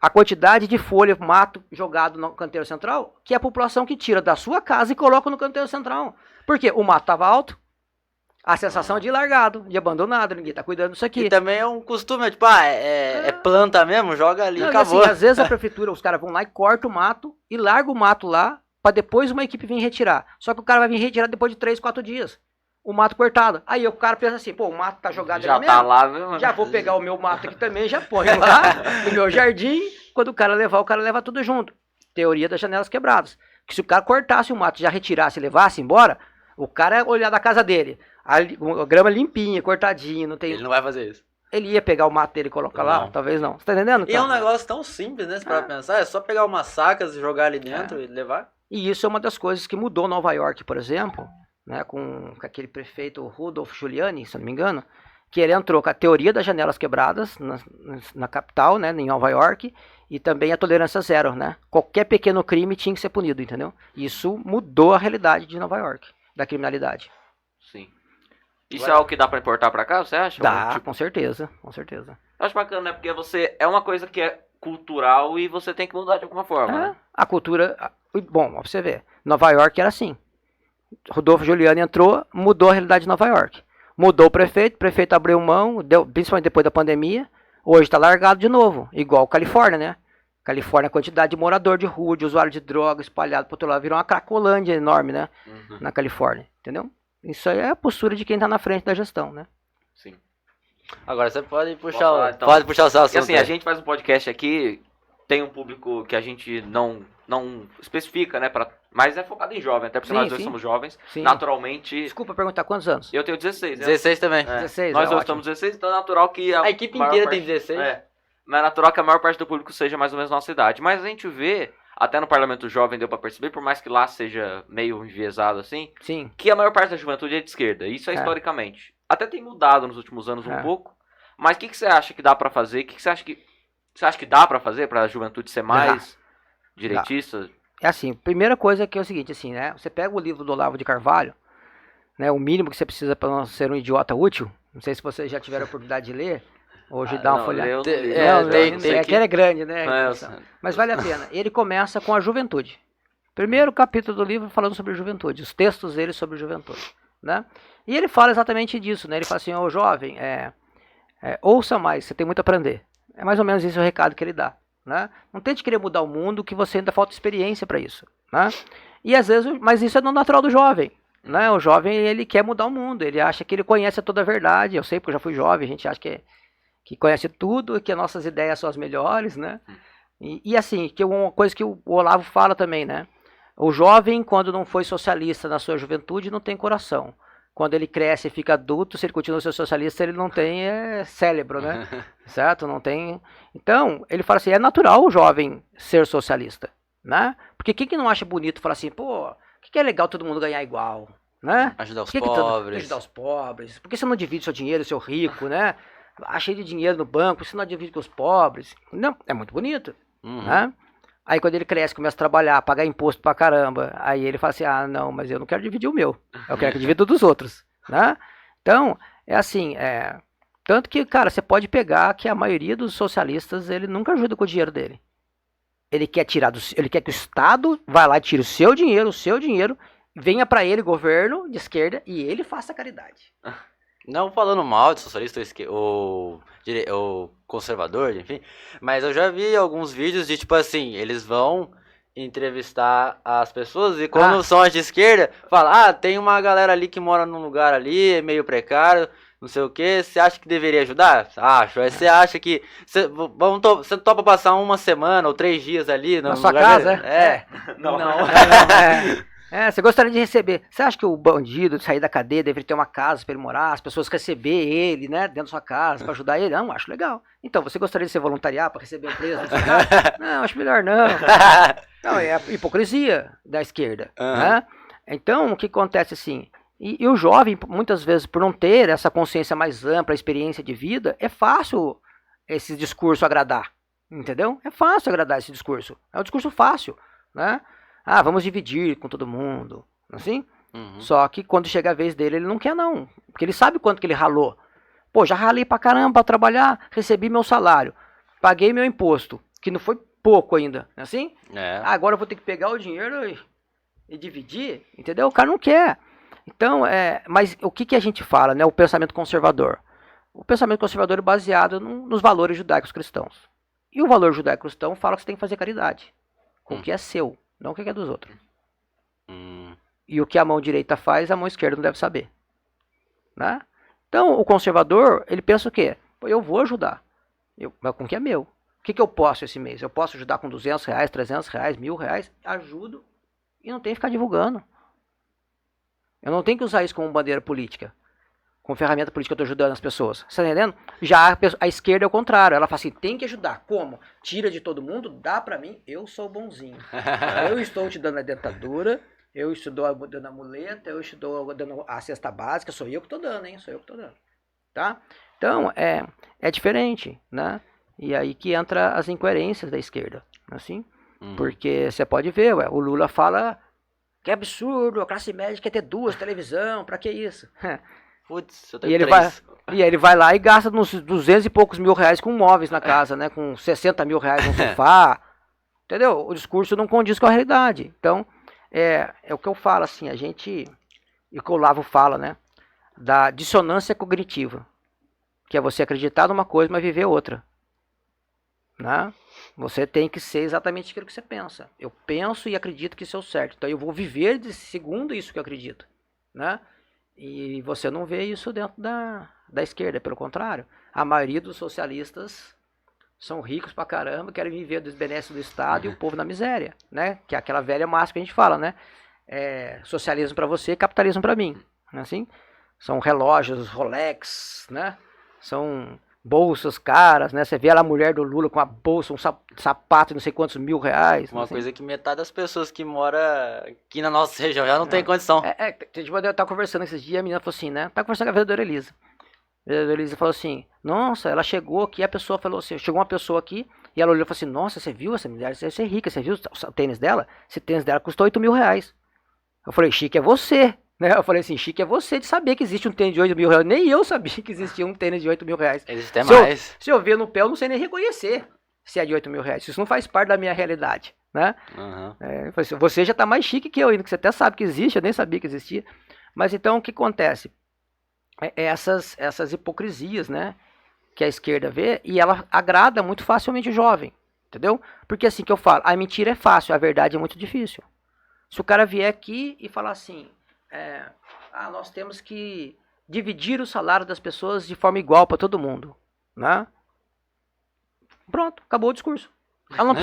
A quantidade de folha, mato jogado no canteiro central, que é a população que tira da sua casa e coloca no canteiro central. Por quê? O mato estava alto, a sensação de largado, de abandonado, ninguém está cuidando disso aqui. E também é um costume, tipo, é planta mesmo, joga ali, não, acabou. Assim, às vezes a prefeitura, os caras vão lá e cortam o mato e largam o mato lá, para depois uma equipe vir retirar. Só que o cara vai vir retirar depois de 3, 4 dias. O mato cortado. Aí o cara pensa assim, pô, o mato tá jogado já ali tá mesmo. lá mesmo. Já vou pegar o meu mato aqui também, já ponho lá no meu jardim. Quando o cara levar, o cara leva tudo junto. Teoria das janelas quebradas. Que se o cara cortasse o mato, já retirasse e levasse embora, o cara ia olhar da casa dele. A grama limpinha, cortadinha, não tem... Ele não vai fazer isso. Ele ia pegar o mato dele e colocar lá? Talvez não. Você tá entendendo? E é um negócio tão simples, né? Se para pensar, é só pegar umas sacas e jogar ali dentro e levar. E isso é uma das coisas que mudou Nova York, por exemplo, né, com aquele prefeito Rudolph Giuliani, se não me engano, que ele entrou com a teoria das janelas quebradas na capital, né, em Nova York, e também a tolerância zero, né? Qualquer pequeno crime tinha que ser punido, entendeu? Isso mudou a realidade de Nova York, da criminalidade. Sim. Isso é algo que dá pra importar pra cá, você acha? Dá, com certeza, com certeza. Eu acho bacana, né? Porque você é uma coisa que é cultural e você tem que mudar de alguma forma, né? A cultura... Bom, pra você ver, Nova York era assim. Rodolfo Giuliani entrou, mudou a realidade de Nova York. Mudou o prefeito abriu mão, principalmente depois da pandemia, hoje tá largado de novo, igual Califórnia, né? Califórnia, a quantidade de morador de rua, de usuário de droga espalhado pro outro lado, virou uma cracolândia enorme, né? Na Califórnia, entendeu? Isso aí é a postura de quem tá na frente da gestão, né? Sim. Agora você pode puxar, falar, então? pode puxar o seu assunto. Porque assim, a gente faz um podcast aqui tem um público que a gente não especifica, né? Mas é focado em jovem, até porque Sim, nós dois sim. somos jovens. Sim. Naturalmente. Desculpa perguntar quantos anos? Eu tenho 16, né? 16 também. É, 16, nós dois ótimo. estamos 16, então é natural que A equipe maior inteira parte- tem 16. É, mas é natural que a maior parte do público seja mais ou menos nossa idade. Mas a gente vê, até no Parlamento Jovem deu pra perceber, por mais que lá seja meio enviesado assim, Sim. que a maior parte da juventude é de esquerda. Isso é É. historicamente. Até tem mudado nos últimos anos um É. pouco. Mas o que você acha que dá pra fazer? O que você acha que dá pra fazer pra juventude ser mais direitista? É assim, primeira coisa que é o seguinte, assim, né? Você pega o livro do Olavo de Carvalho, né? O mínimo que você precisa para não ser um idiota útil. Não sei se vocês já tiveram a oportunidade de ler. Hoje dá uma não, folhada. eu não li, É, mas eu tem- não tem sei É que- que ele é grande, né? É, eu sei. Mas vale a pena. Ele começa com a juventude. Primeiro capítulo do livro falando sobre juventude, os textos dele sobre juventude, né? E ele fala exatamente disso, né? Ele fala assim, ô jovem, ouça mais, você tem muito a aprender. É mais ou menos esse o recado que ele dá, né? Não tente querer mudar o mundo, que você ainda falta experiência para isso, né? E às vezes, mas isso é no natural do jovem, né? O jovem, ele quer mudar o mundo, ele acha que ele conhece toda a verdade. Eu sei porque eu já fui jovem, a gente acha que conhece tudo, que as nossas ideias são as melhores, né? E assim, que uma coisa que o Olavo fala também, né? O jovem, quando não foi socialista na sua juventude, não tem coração. Quando ele cresce e fica adulto, se ele continua sendo socialista, ele não tem cérebro, né? Certo? Não tem. Então, ele fala assim, é natural o jovem ser socialista, né? Porque quem que não acha bonito falar assim, pô, que é legal todo mundo ganhar igual, né? Ajudar os Por que pobres. ajudar os pobres? Por que você não divide seu dinheiro, seu rico, né? Achei de dinheiro no banco, você não divide com os pobres. Não, é muito bonito, Uhum. né? Aí quando ele cresce, começa a trabalhar, pagar imposto pra caramba, aí ele fala assim, ah, não, mas eu não quero dividir o meu, eu quero que divida dos outros, né? Então, é assim, tanto que, cara, você pode pegar que a maioria dos socialistas, ele nunca ajuda com o dinheiro dele. Ele quer ele quer que o Estado vá lá e tire o seu dinheiro, venha pra ele, governo de esquerda, e ele faça caridade. Não falando mal de socialista ou conservador, enfim, mas eu já vi alguns vídeos de tipo assim, eles vão entrevistar as pessoas e quando são as de esquerda, fala, tem uma galera ali que mora num lugar ali, é meio precário, não sei o que, você acha que deveria ajudar? Acho. Aí você acha que você topa passar uma semana ou 3 dias ali Na no sua lugar casa, dele? Não. Você gostaria de receber. Você acha que o bandido de sair da cadeia deveria ter uma casa para ele morar, as pessoas receber ele, né, dentro da sua casa para ajudar ele? Não, acho legal. Então, você gostaria de ser voluntariar para receber um preso na sua casa? Não, acho melhor não. Não, é a hipocrisia da esquerda, né? Então, o que acontece assim? E o jovem, muitas vezes, por não ter essa consciência mais ampla, experiência de vida, é fácil esse discurso agradar, entendeu? É fácil agradar esse discurso. É um discurso fácil, né? Vamos dividir com todo mundo, assim? Uhum. Só que quando chega a vez dele, ele não quer não, porque ele sabe quanto que ele ralou. Pô, já ralei pra caramba pra trabalhar, recebi meu salário, paguei meu imposto, que não foi pouco ainda, assim? Agora eu vou ter que pegar o dinheiro e dividir, entendeu? O cara não quer. Então, mas o que a gente fala, né? O pensamento conservador. O pensamento conservador é baseado nos valores judaicos cristãos. E o valor judaico-cristão fala que você tem que fazer caridade com o que é seu, não o que é dos outros. E o que a mão direita faz, a mão esquerda não deve saber, né? Então, o conservador, ele pensa o quê? Pô, eu vou ajudar, mas com o que é meu. O que eu posso esse mês? Eu posso ajudar com R$200, R$300, R$1.000? Ajudo e não tem que ficar divulgando. Eu não tenho que usar isso como bandeira política. Como ferramenta política eu estou ajudando as pessoas. Você está entendendo? Já a esquerda é o contrário. Ela fala assim, tem que ajudar. Como? Tira de todo mundo, dá para mim, eu sou bonzinho. Eu estou te dando a dentadura, eu estou dando a muleta, eu estou dando a cesta básica, sou eu que estou dando, hein? Sou eu que estou dando. Tá? Então, é diferente, né? E aí que entra as incoerências da esquerda, assim. Porque você pode ver, o Lula fala que é absurdo, a classe média quer ter 2 televisão, pra que isso? Putz, eu tenho E ele 3. ele vai lá e gasta uns 200 e poucos mil reais com móveis na casa, né? Com 60 mil reais no sofá. Entendeu? O discurso não condiz com a realidade. Então, é o que eu falo, assim, e o que o Olavo fala, né? Da dissonância cognitiva. Que é você acreditar numa coisa, mas viver outra. Né? Você tem que ser exatamente aquilo que você pensa. Eu penso e acredito que isso é o certo. Então eu vou viver segundo isso que eu acredito. Né? E você não vê isso dentro da esquerda. Pelo contrário, a maioria dos socialistas são ricos pra caramba, querem viver dos benesses do Estado e o povo na miséria, né? Que é aquela velha máxima que a gente fala, né? Socialismo pra você, capitalismo pra mim, não é assim? São relógios Rolex, né? São bolsas caras, né? Você vê lá a mulher do Lula com a bolsa, um sapato de não sei quantos mil reais. Uma assim. coisa que metade das pessoas que moram aqui na nossa região já não tem condição. Eu tava conversando esses dias, a menina falou assim, né? Tava conversando com a vereadora Elisa. A vereadora Elisa falou assim, nossa, ela chegou aqui, a pessoa falou assim, chegou uma pessoa aqui, e ela olhou e falou assim, nossa, você viu essa mulher? Você é rica, você viu o tênis dela? Esse tênis dela custou 8 mil reais. Eu falei, chique é você, né? Eu falei assim, chique é você de saber que existe um tênis de 8 mil reais. Nem eu sabia que existia um tênis de 8 mil reais. Existe até mais. Se eu ver no pé, eu não sei nem reconhecer se é de 8 mil reais. Isso não faz parte da minha realidade, né? Uhum. Eu falei assim, você já tá mais chique que eu ainda, que você até sabe que existe, eu nem sabia que existia. Mas então, o que acontece? Essas hipocrisias, né? Que a esquerda vê, e ela agrada muito facilmente o jovem, entendeu? Porque assim que eu falo, a mentira é fácil, a verdade é muito difícil. Se o cara vier aqui e falar assim, nós temos que dividir o salário das pessoas de forma igual para todo mundo, né? Pronto, acabou o discurso. Ela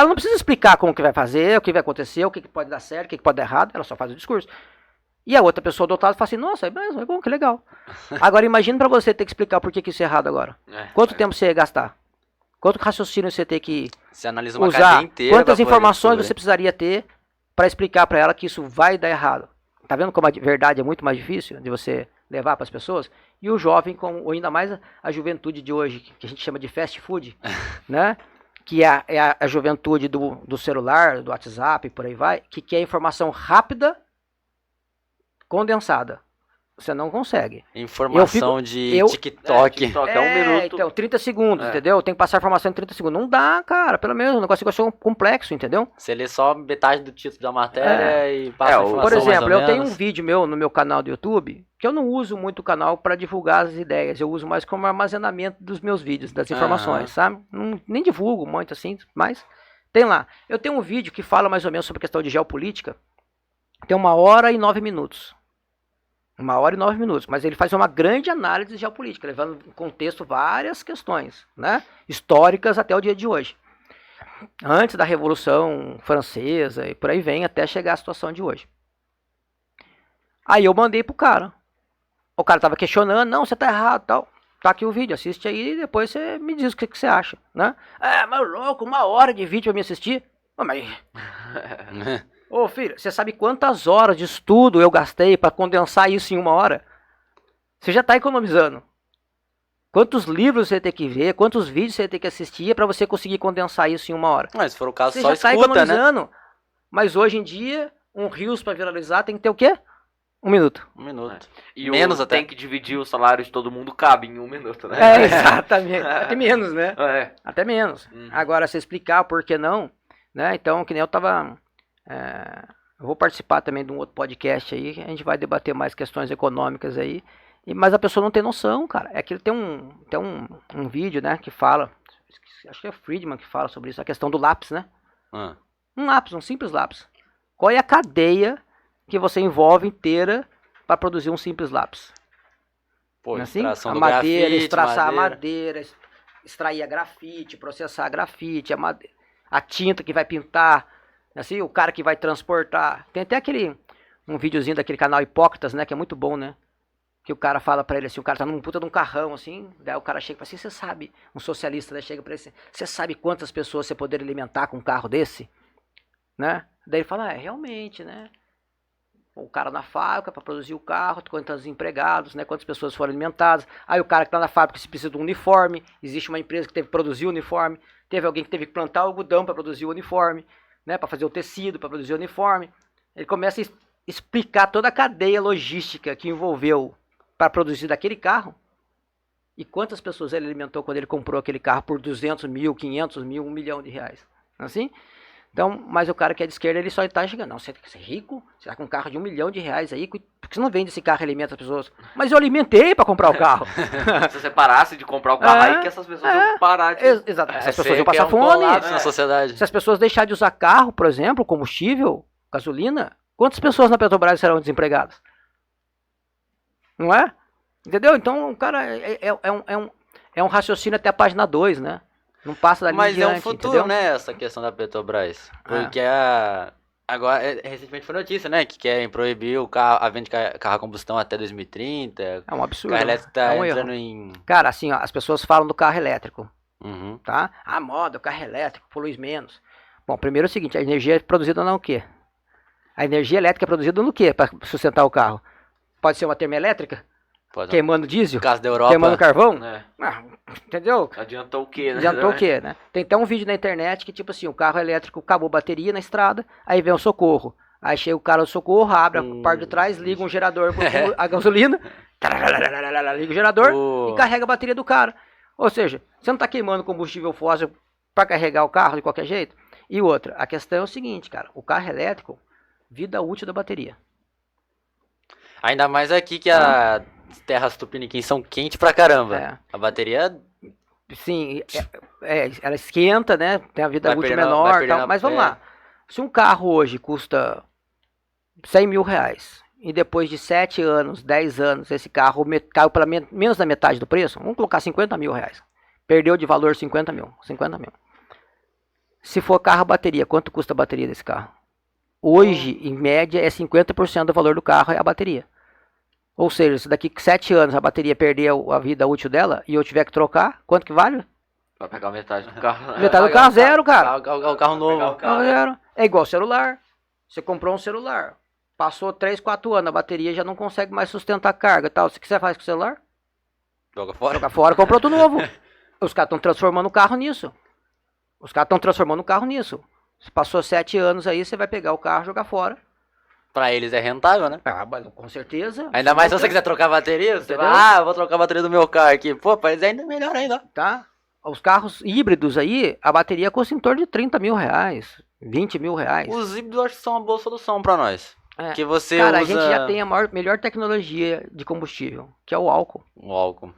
não precisa explicar como que vai fazer, o que vai acontecer, o que pode dar certo, o que pode dar errado, ela só faz o discurso. E a outra pessoa do outro lado fala assim, nossa, é bom, que legal. Agora imagina para você ter que explicar por que isso é errado agora. Quanto tempo você ia gastar? Quanto raciocínio você tem que Você analisa uma usar? cadeia inteira. Quantas informações você precisaria ter para explicar para ela que isso vai dar errado? Tá vendo como a verdade é muito mais difícil de você levar para as pessoas? E o jovem, ou ainda mais a juventude de hoje, que a gente chama de fast food, né? Que é a juventude do celular, do WhatsApp, por aí vai, que quer informação rápida, condensada. Você não consegue. Informação de TikTok. TikTok é 1 minuto. Então, 30 segundos, entendeu? Tem que passar a informação em 30 segundos. Não dá, cara, pelo menos. O negócio ficou complexo, entendeu? Você lê só metade do título da matéria e passa a informação. Por exemplo, mais ou eu tenho um menos. vídeo no meu canal do YouTube, que eu não uso muito o canal para divulgar as ideias. Eu uso mais como armazenamento dos meus vídeos, das informações, sabe? Nem divulgo muito assim, mas tem lá. Eu tenho um vídeo que fala mais ou menos sobre a questão de geopolítica. Tem 1h09. 1h09, mas ele faz uma grande análise de geopolítica, levando em contexto várias questões, né, históricas até o dia de hoje. Antes da Revolução Francesa e por aí vem, até chegar à situação de hoje. Aí eu mandei pro cara. O cara tava questionando, não, você tá errado, tal. Tá aqui o vídeo, assiste aí e depois você me diz o que você acha, né? Mas louco, 1 hora de vídeo pra me assistir? Mas... Ô filho, você sabe quantas horas de estudo eu gastei para condensar isso em 1 hora? Você já está economizando. Quantos livros você tem que ver, quantos vídeos você tem que assistir para você conseguir condensar isso em 1 hora? Mas se for o caso, Você só já está escuta, economizando. né? Mas hoje em dia, um Reels para viralizar tem que ter o quê? 1 minuto. 1 minuto. E menos até. Tem que dividir o salário de todo mundo, cabe em 1 minuto, né? Exatamente. Até menos, né? Até menos. Agora, se explicar por que não, né? Então, que nem eu tava... eu vou participar também de um outro podcast aí, a gente vai debater mais questões econômicas aí, mas a pessoa não tem noção, cara. É que tem um vídeo, né, que fala, acho que é o Friedman que fala sobre isso, a questão do lápis, né? Um lápis, um simples lápis. Qual é a cadeia que você envolve inteira para produzir um simples lápis? Pô, assim? extração A do madeira, grafite, extrair a madeira, extrair a grafite, processar a grafite, a tinta que vai pintar, assim, o cara que vai transportar. Tem até um videozinho daquele canal Hipócritas, né, que é muito bom, né? Que o cara fala pra ele assim, o cara tá num puta de um carrão, assim, daí o cara chega e fala assim, você sabe, um socialista, né, chega pra ele assim, você sabe quantas pessoas você poderia alimentar com um carro desse? Né? Daí ele fala, realmente, né? O cara na fábrica para produzir o carro, quantos empregados, né? Quantas pessoas foram alimentadas. Aí o cara que tá na fábrica se precisa de um uniforme, existe uma empresa que teve que produzir o uniforme, teve alguém que teve que plantar o algodão para produzir o uniforme, né, para fazer o tecido, para produzir o uniforme. Ele começa a explicar toda a cadeia logística que envolveu para produzir daquele carro e quantas pessoas ele alimentou quando ele comprou aquele carro por 200 mil, 500 mil, 1 milhão de reais. Assim? Então, mas o cara que é de esquerda, ele só está chegando. Não, você tem que ser rico, você está com um carro de 1 milhão de reais aí, por que você não vende esse carro e alimenta as pessoas? Mas eu alimentei para comprar o carro. Se você parasse de comprar o carro aí, que essas pessoas vão parar de... Exato. Essas pessoas vão passar fome. Na sociedade. Se as pessoas deixarem de usar carro, por exemplo, combustível, gasolina, quantas pessoas na Petrobras serão desempregadas? Não é? Entendeu? Então, o cara é um raciocínio até a página 2, né? Não passa dali Mas em é um diante, futuro, entendeu? né, essa questão da Petrobras. Porque agora, recentemente foi notícia, né, que querem proibir a venda de carro a combustão até 2030. É um O absurdo. carro elétrico tá é um entrando erro. em... Cara, assim, ó, as pessoas falam do carro elétrico, Uhum. tá? Ah, moda, o carro elétrico, polui menos. Bom, primeiro é o seguinte, a energia é produzida no quê? A energia elétrica é produzida no quê para sustentar o carro? Pode ser uma termoelétrica? Pode- Queimando diesel? No caso da Europa... Queimando carvão? É. Ah, entendeu? Adiantou o quê, né? Adiantou o quê, né? Tem até um vídeo na internet que, tipo assim, o carro elétrico acabou a bateria na estrada, aí vem o socorro. Aí chega o cara do socorro, abre a parte de trás, liga um gerador com a gasolina, liga o gerador e carrega a bateria do cara. Ou seja, você não tá queimando combustível fóssil para carregar o carro de qualquer jeito? E outra, a questão é o seguinte, cara, o carro elétrico, vida útil da bateria. Ainda mais aqui que as terras tupiniquins são quentes pra caramba. É. A bateria... Sim, ela esquenta, né? Tem a vida Vai útil perdendo- vai menor e perdendo tal. a Mas vamos pé. lá. Se um carro hoje custa 100 mil reais e depois de 7 anos, 10 anos, esse carro caiu para menos da metade do preço, vamos colocar 50 mil reais. Perdeu de valor 50 mil. Se for carro a bateria, quanto custa a bateria desse carro? Hoje, em média, é 50% do valor do carro é a bateria. Ou seja, se daqui 7 anos a bateria perder a vida útil dela e eu tiver que trocar, quanto que vale? Vai pegar metade do carro. Metade do carro, zero, cara. O carro novo. Carro zero. É igual celular. Você comprou um celular, passou 3, 4 anos, a bateria já não consegue mais sustentar a carga e tal. O que você faz com o celular? Joga fora. Joga fora, compra outro novo. Os caras estão transformando o carro nisso. Se passou 7 anos aí, você vai pegar o carro e jogar fora. Pra eles é rentável, né? Ah, mas com certeza. Ainda mais se você quiser trocar a bateria, você Entendeu? vai, eu vou trocar a bateria do meu carro aqui. Pô, pra eles é ainda melhor ainda. Tá? Os carros híbridos aí, a bateria custa em torno de 30 mil reais, 20 mil reais. Os híbridos eu acho que são uma boa solução pra nós. É. Que você Cara, usa a gente já tem a melhor tecnologia de combustível, que é o álcool. o álcool.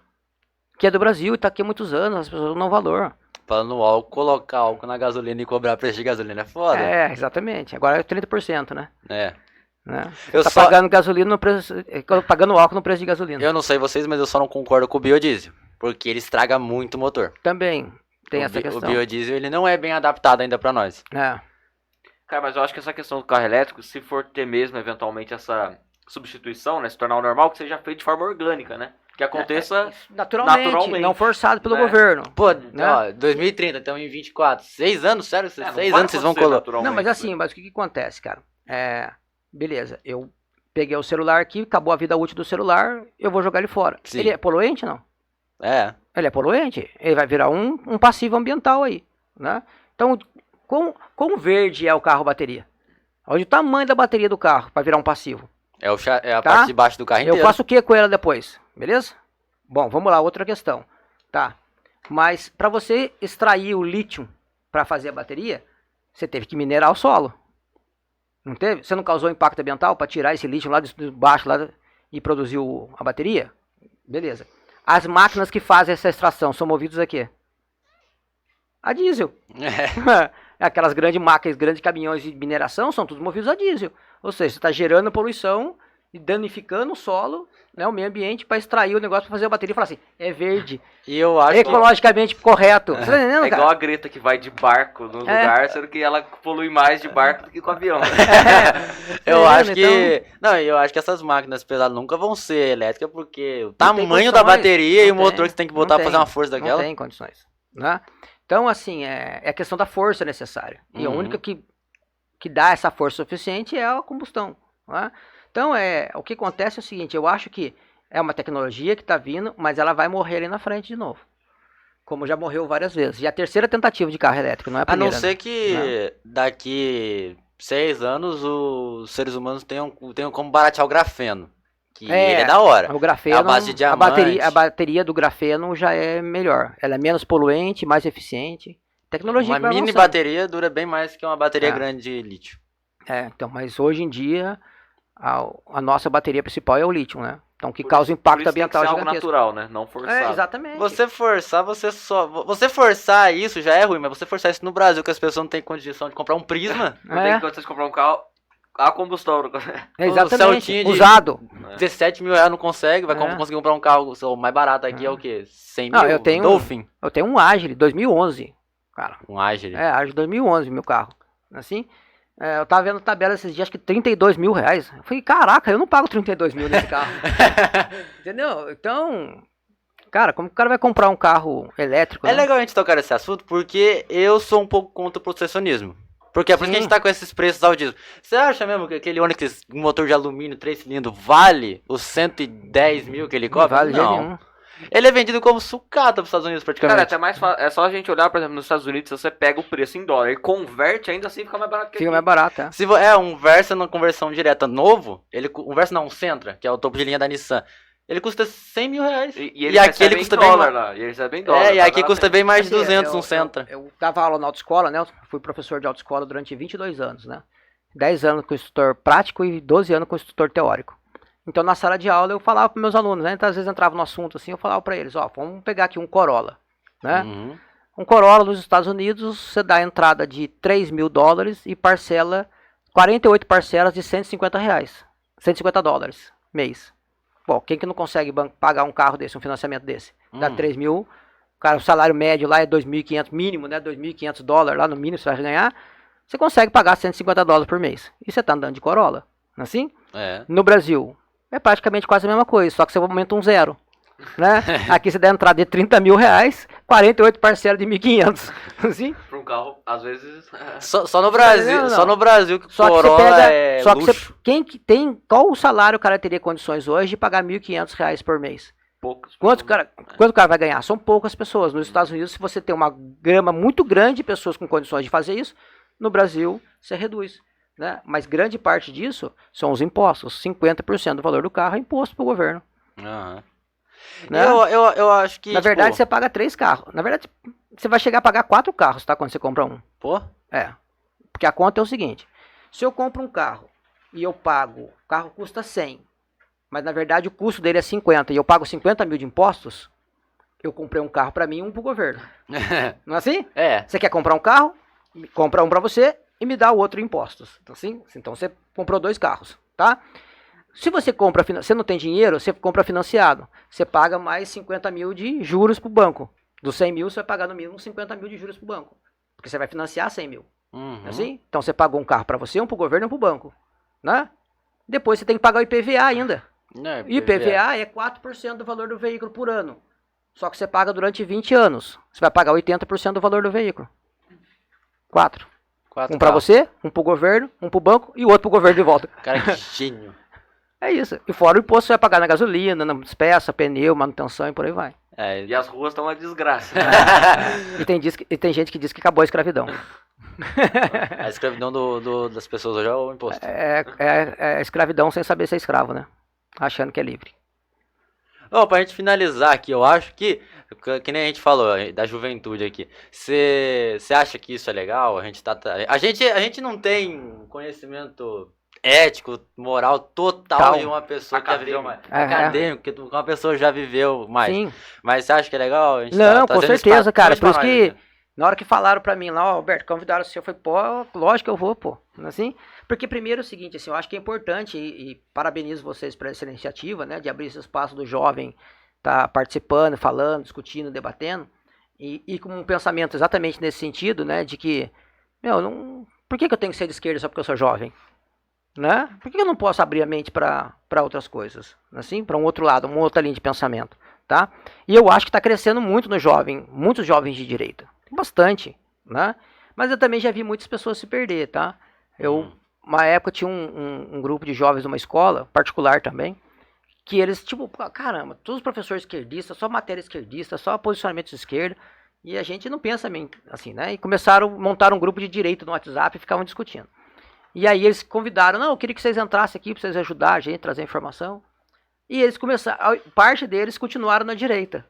Que é do Brasil e tá aqui há muitos anos, as pessoas não dão valor. Falando no álcool, colocar álcool na gasolina e cobrar preço de gasolina é foda. É, exatamente. Agora é 30%, né? É. Né? Eu Tá só- pagando gasolina no preço, pagando álcool no preço de gasolina. Eu não sei vocês, mas eu só não concordo com o biodiesel. Porque ele estraga muito o motor. Também tem o, essa O questão. biodiesel, ele não é bem adaptado ainda pra nós. É. Cara, mas eu acho que essa questão do carro elétrico, se for ter mesmo eventualmente essa substituição, né, se tornar o normal, que seja feito de forma orgânica, né? Que aconteça Naturalmente, não forçado pelo né? governo. Pô, Né? ó, 2030, estamos em 24. 6 anos, sério? não 6 vai anos vocês vão acontecer colocar. naturalmente, Não, mas né? assim, mas o que acontece, cara? Beleza, eu peguei o celular aqui, acabou a vida útil do celular, eu vou jogar ele fora. Sim. Ele é poluente, não? É. Ele é poluente? Ele vai virar um passivo ambiental aí, né? Então, quão verde é o carro bateria? Olha o tamanho da bateria do carro para virar um passivo. É a Tá? parte de baixo do carro inteiro. Eu faço o que com ela depois? Beleza? Bom, vamos lá, outra questão. Tá. Mas para você extrair o lítio para fazer a bateria, você teve que minerar o solo. Não teve? Você não causou impacto ambiental para tirar esse lítio lá de baixo lá e produzir a bateria? Beleza. As máquinas que fazem essa extração são movidas a quê? A diesel. Aquelas grandes máquinas, grandes caminhões de mineração são todos movidos a diesel. Ou seja, você está gerando poluição e danificando o solo, né, o meio ambiente, para extrair o negócio para fazer a bateria e falar assim, é verde, E eu acho que... ecologicamente correto. Você tá entendendo, É cara? igual a Greta que vai de barco no lugar, sendo que ela polui mais de barco do que com avião. Eu acho que... então- Não, eu acho que essas máquinas pesadas nunca vão ser elétricas, porque o Não tem tamanho da condições. bateria e o Não motor tem. que você tem que Não botar pra tem. fazer uma força Não daquela... tem condições. Né? Então, assim, é a questão da força necessária. E a Uhum. única que dá essa força suficiente é a combustão. Né? Então, o que acontece é o seguinte, eu acho que é uma tecnologia que está vindo, mas ela vai morrer ali na frente de novo. Como já morreu várias vezes. E a terceira tentativa de carro elétrico, não é a A não primeira. ser né? que daqui 6 anos os seres humanos tenham como baratear o grafeno. Que ele é da hora. O grafeno, É a base de a diamante. bateria do grafeno já é melhor. Ela é menos poluente, mais eficiente. Tecnologia Uma que vai mini avançando. bateria dura bem mais que uma bateria É. grande de lítio. Então, mas hoje em dia a nossa bateria principal é o lítio, né? Então, que causa um impacto ambiental algo gigantesco. natural, né? Não forçado. Exatamente. Você forçar isso já é ruim, mas você forçar isso no Brasil, que as pessoas não têm condição de comprar um prisma, Não tem condição de comprar um carro a combustão. Exatamente. Celtinha de- Usado. 17 mil reais não consegue, vai É. conseguir comprar um carro o mais barato aqui é o quê? 100 mil? Não, eu tenho- Dolphin. Eu tenho um Agile 2011. cara. Um Agile. Acho 2011 meu carro. Assim, eu tava vendo tabela esses dias, acho que 32 mil reais. Eu falei, caraca, eu não pago 32 mil nesse carro. Entendeu? Então, cara, como que o cara vai comprar um carro elétrico? É né? legal a gente tocar nesse assunto porque eu sou um pouco contra o protecionismo. Porque é por isso que a gente tá com esses preços altíssimos. Você acha mesmo que aquele Onix motor de alumínio 3 cilindros vale os 110 mil que ele Não cobra? vale de jeito Não. nenhum. Ele é vendido como sucata pros Estados Unidos praticamente. Cara, até mais é só a gente olhar, por exemplo, nos Estados Unidos, se você pega o preço em dólar e converte, ainda assim fica mais barato que Fica aqui. mais barato, é. Se um Versa na conversão direta novo, um Versa não, um Sentra, que é o topo de linha da Nissan, ele custa 100 mil reais. E ele aqui ele recebe custa em bem dólar mais. lá. E ele recebe em dólar. E aqui custa bem mais de Assim, 200 um Sentra. Eu dava aula na autoescola, né? Eu fui professor de autoescola durante 22 anos, né? 10 anos com instrutor prático e 12 anos com instrutor teórico. Então, na sala de aula, eu falava para meus alunos, né? Então, às vezes entrava no assunto assim, eu falava para eles, ó, vamos pegar aqui um Corolla, né? Uhum. Um Corolla nos Estados Unidos, você dá a entrada de 3 mil dólares e parcela 48 parcelas de 150 reais. 150 dólares mês. Bom, quem que não consegue pagar um carro desse, um financiamento desse? Dá 3 mil, cara, o salário médio lá é 2.500 mínimo, né? 2.500 dólares lá no mínimo você vai ganhar. Você consegue pagar 150 dólares por mês. E você tá andando de Corolla, não é assim? É. No Brasil, é praticamente quase a mesma coisa, só que você aumenta um zero. Né? Aqui você dá entrada de 30 mil reais, 48 parcelas de 1.500. Assim? Para um carro, às vezes... Só no Brasil, Não. só no Brasil que o Só que Corolla você pega, é só que luxo. qual o salário o cara teria condições hoje de pagar 1.500 reais por mês? Poucos. Quanto o cara vai ganhar? São poucas pessoas. Nos Estados Unidos, se você tem uma gama muito grande de pessoas com condições de fazer isso, no Brasil você reduz. Né? Mas grande parte disso são os impostos. 50% do valor do carro é imposto para o governo. Uhum. Né? Eu acho que. Na verdade, você paga 3 carros. Na verdade, você vai chegar a pagar 4 carros, tá? Quando você compra um. Pô? É. Porque a conta é o seguinte: se eu compro um carro e eu pago, o carro custa 100, mas na verdade o custo dele é 50 e eu pago 50 mil de impostos, eu comprei um carro para mim e um para o governo. Não é assim? É. Você quer comprar um carro, compra um para você e me dá o outro em impostos. Então, assim, então você comprou 2 carros, tá? Se você compra, você não tem dinheiro, você compra financiado. Você paga mais 50 mil de juros para o banco. Dos 100 mil, você vai pagar no mínimo 50 mil de juros para o banco. Porque você vai financiar 100 mil. Uhum. Assim? Então você pagou um carro para você, um para o governo e um para o banco. Né? Depois você tem que pagar o IPVA ainda. Não, IPVA é 4% do valor do veículo por ano. Só que você paga durante 20 anos. Você vai pagar 80% do valor do veículo. 4. Um para você, um para o governo, um para o banco e o outro para o governo de volta. Cara, que gênio. É isso. E fora o imposto você vai pagar na gasolina, na despeça, pneu, manutenção e por aí vai. É, E as ruas estão uma desgraça. E tem gente que diz que acabou a escravidão. a escravidão das pessoas hoje é o imposto. É escravidão sem saber ser escravo, né? Achando que é livre. Ó, pra gente finalizar aqui, eu acho que nem a gente falou, da juventude aqui. Você acha que isso é legal? A gente não tem conhecimento ético, moral total de uma pessoa que já viveu mais. Acadêmico, que uma pessoa já viveu mais. Sim. Mas você acha que é legal? A gente Não, com certeza, cara. Por isso que, né? na hora que falaram pra mim lá, ó, Alberto, convidaram você, eu falei, pô, lógico que eu vou, pô. Assim? Porque primeiro é o seguinte, assim, eu acho que é importante, e parabenizo vocês por essa iniciativa, né, de abrir esse espaço do jovem tá participando, falando, discutindo, debatendo, e com um pensamento exatamente nesse sentido, né, de que, por que eu tenho que ser de esquerda só porque eu sou jovem? Né? Por que eu não posso abrir a mente para outras coisas? Assim, para um outro lado, uma outra linha de pensamento, tá? E eu acho que está crescendo muito no jovem, muitos jovens de direita, bastante, né? Mas eu também já vi muitas pessoas se perder, tá? Uma época tinha um grupo de jovens numa escola particular também, que eles tipo, caramba, todos os professores esquerdistas, só matéria esquerdista, só posicionamento de esquerda, e a gente não pensa assim, né? E começaram a montar um grupo de direita no WhatsApp e ficavam discutindo. E aí eles convidaram, eu queria que vocês entrassem aqui para vocês ajudar a gente, trazer informação. E eles começaram, parte deles continuaram na direita.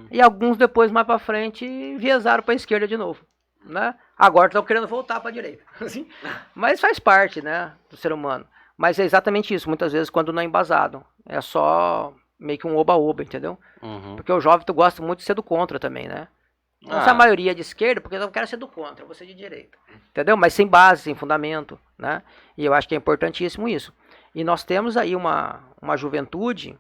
E alguns depois, mais para frente, viesaram para a esquerda de novo. Né? Agora estão querendo voltar para a direita. Assim. Mas faz parte, né, do ser humano. Mas é exatamente isso, muitas vezes quando não é embasado. É só meio que um oba-oba, entendeu? Porque o jovem gosta muito de ser do contra também, né? Não se a maioria é de esquerda, porque eu não quero ser do contra, eu vou ser de direita. Entendeu? Mas sem base, sem fundamento, né? E eu acho que é importantíssimo isso. E nós temos aí uma juventude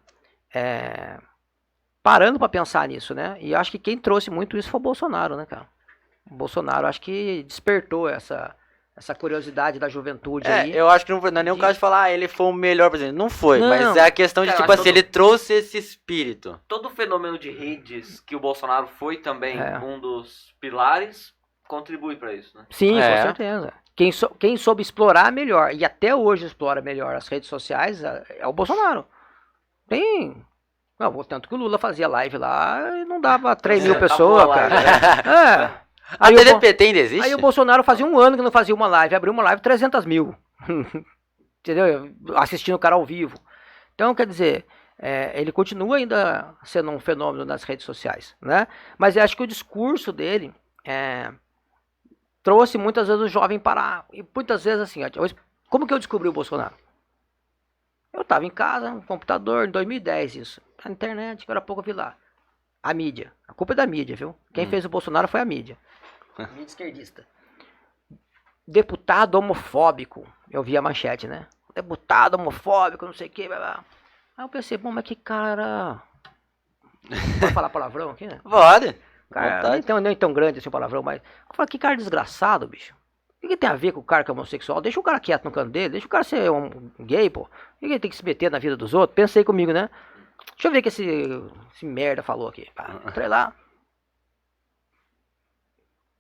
parando para pensar nisso, né? E acho que quem trouxe muito isso foi o Bolsonaro, né, cara? O Bolsonaro acho que despertou essa curiosidade da juventude aí. Eu acho que não é nem o caso de falar, ele foi o melhor presidente. Não foi, Não. mas é a questão de, Cara, tipo assim, ele trouxe esse espírito. Todo o fenômeno de redes que o Bolsonaro foi também É. um dos pilares contribui pra isso, né? Sim, com É. certeza. Quem soube explorar melhor, e até hoje explora melhor as redes sociais, é o Bolsonaro. Tem... Não, tanto que o Lula fazia live lá e não dava 3 mil pessoas, acabou a cara. live, É. A Aí o Bo- TDPT ainda existe? Aí o Bolsonaro fazia um ano que não fazia uma live, abriu uma live 300 mil. Entendeu? Assistindo o cara ao vivo. Então, quer dizer, ele continua ainda sendo um fenômeno nas redes sociais, né? Mas eu acho que o discurso dele trouxe muitas vezes o jovem para... E muitas vezes assim, ó, como que eu descobri o Bolsonaro? Eu estava em casa, no computador, em 2010 isso. Na internet, agora há pouco eu vi lá. A mídia. A culpa é da mídia, viu? Quem fez o Bolsonaro foi a mídia. Mídia esquerdista. Deputado homofóbico. Eu vi a manchete, né? Deputado homofóbico, não sei o que. Blá, blá. Aí eu pensei, bom, mas que cara... Pode falar palavrão aqui, né? Pode. Cara, nem tão grande assim o palavrão, mas... Eu falei, que cara desgraçado, bicho. O que tem a ver com o cara que é homossexual? Deixa o cara quieto no canto dele, deixa o cara ser um gay, pô. Por que ele tem que se meter na vida dos outros? Pensei comigo, né? Deixa eu ver o que esse merda falou aqui. Pá, entrei lá.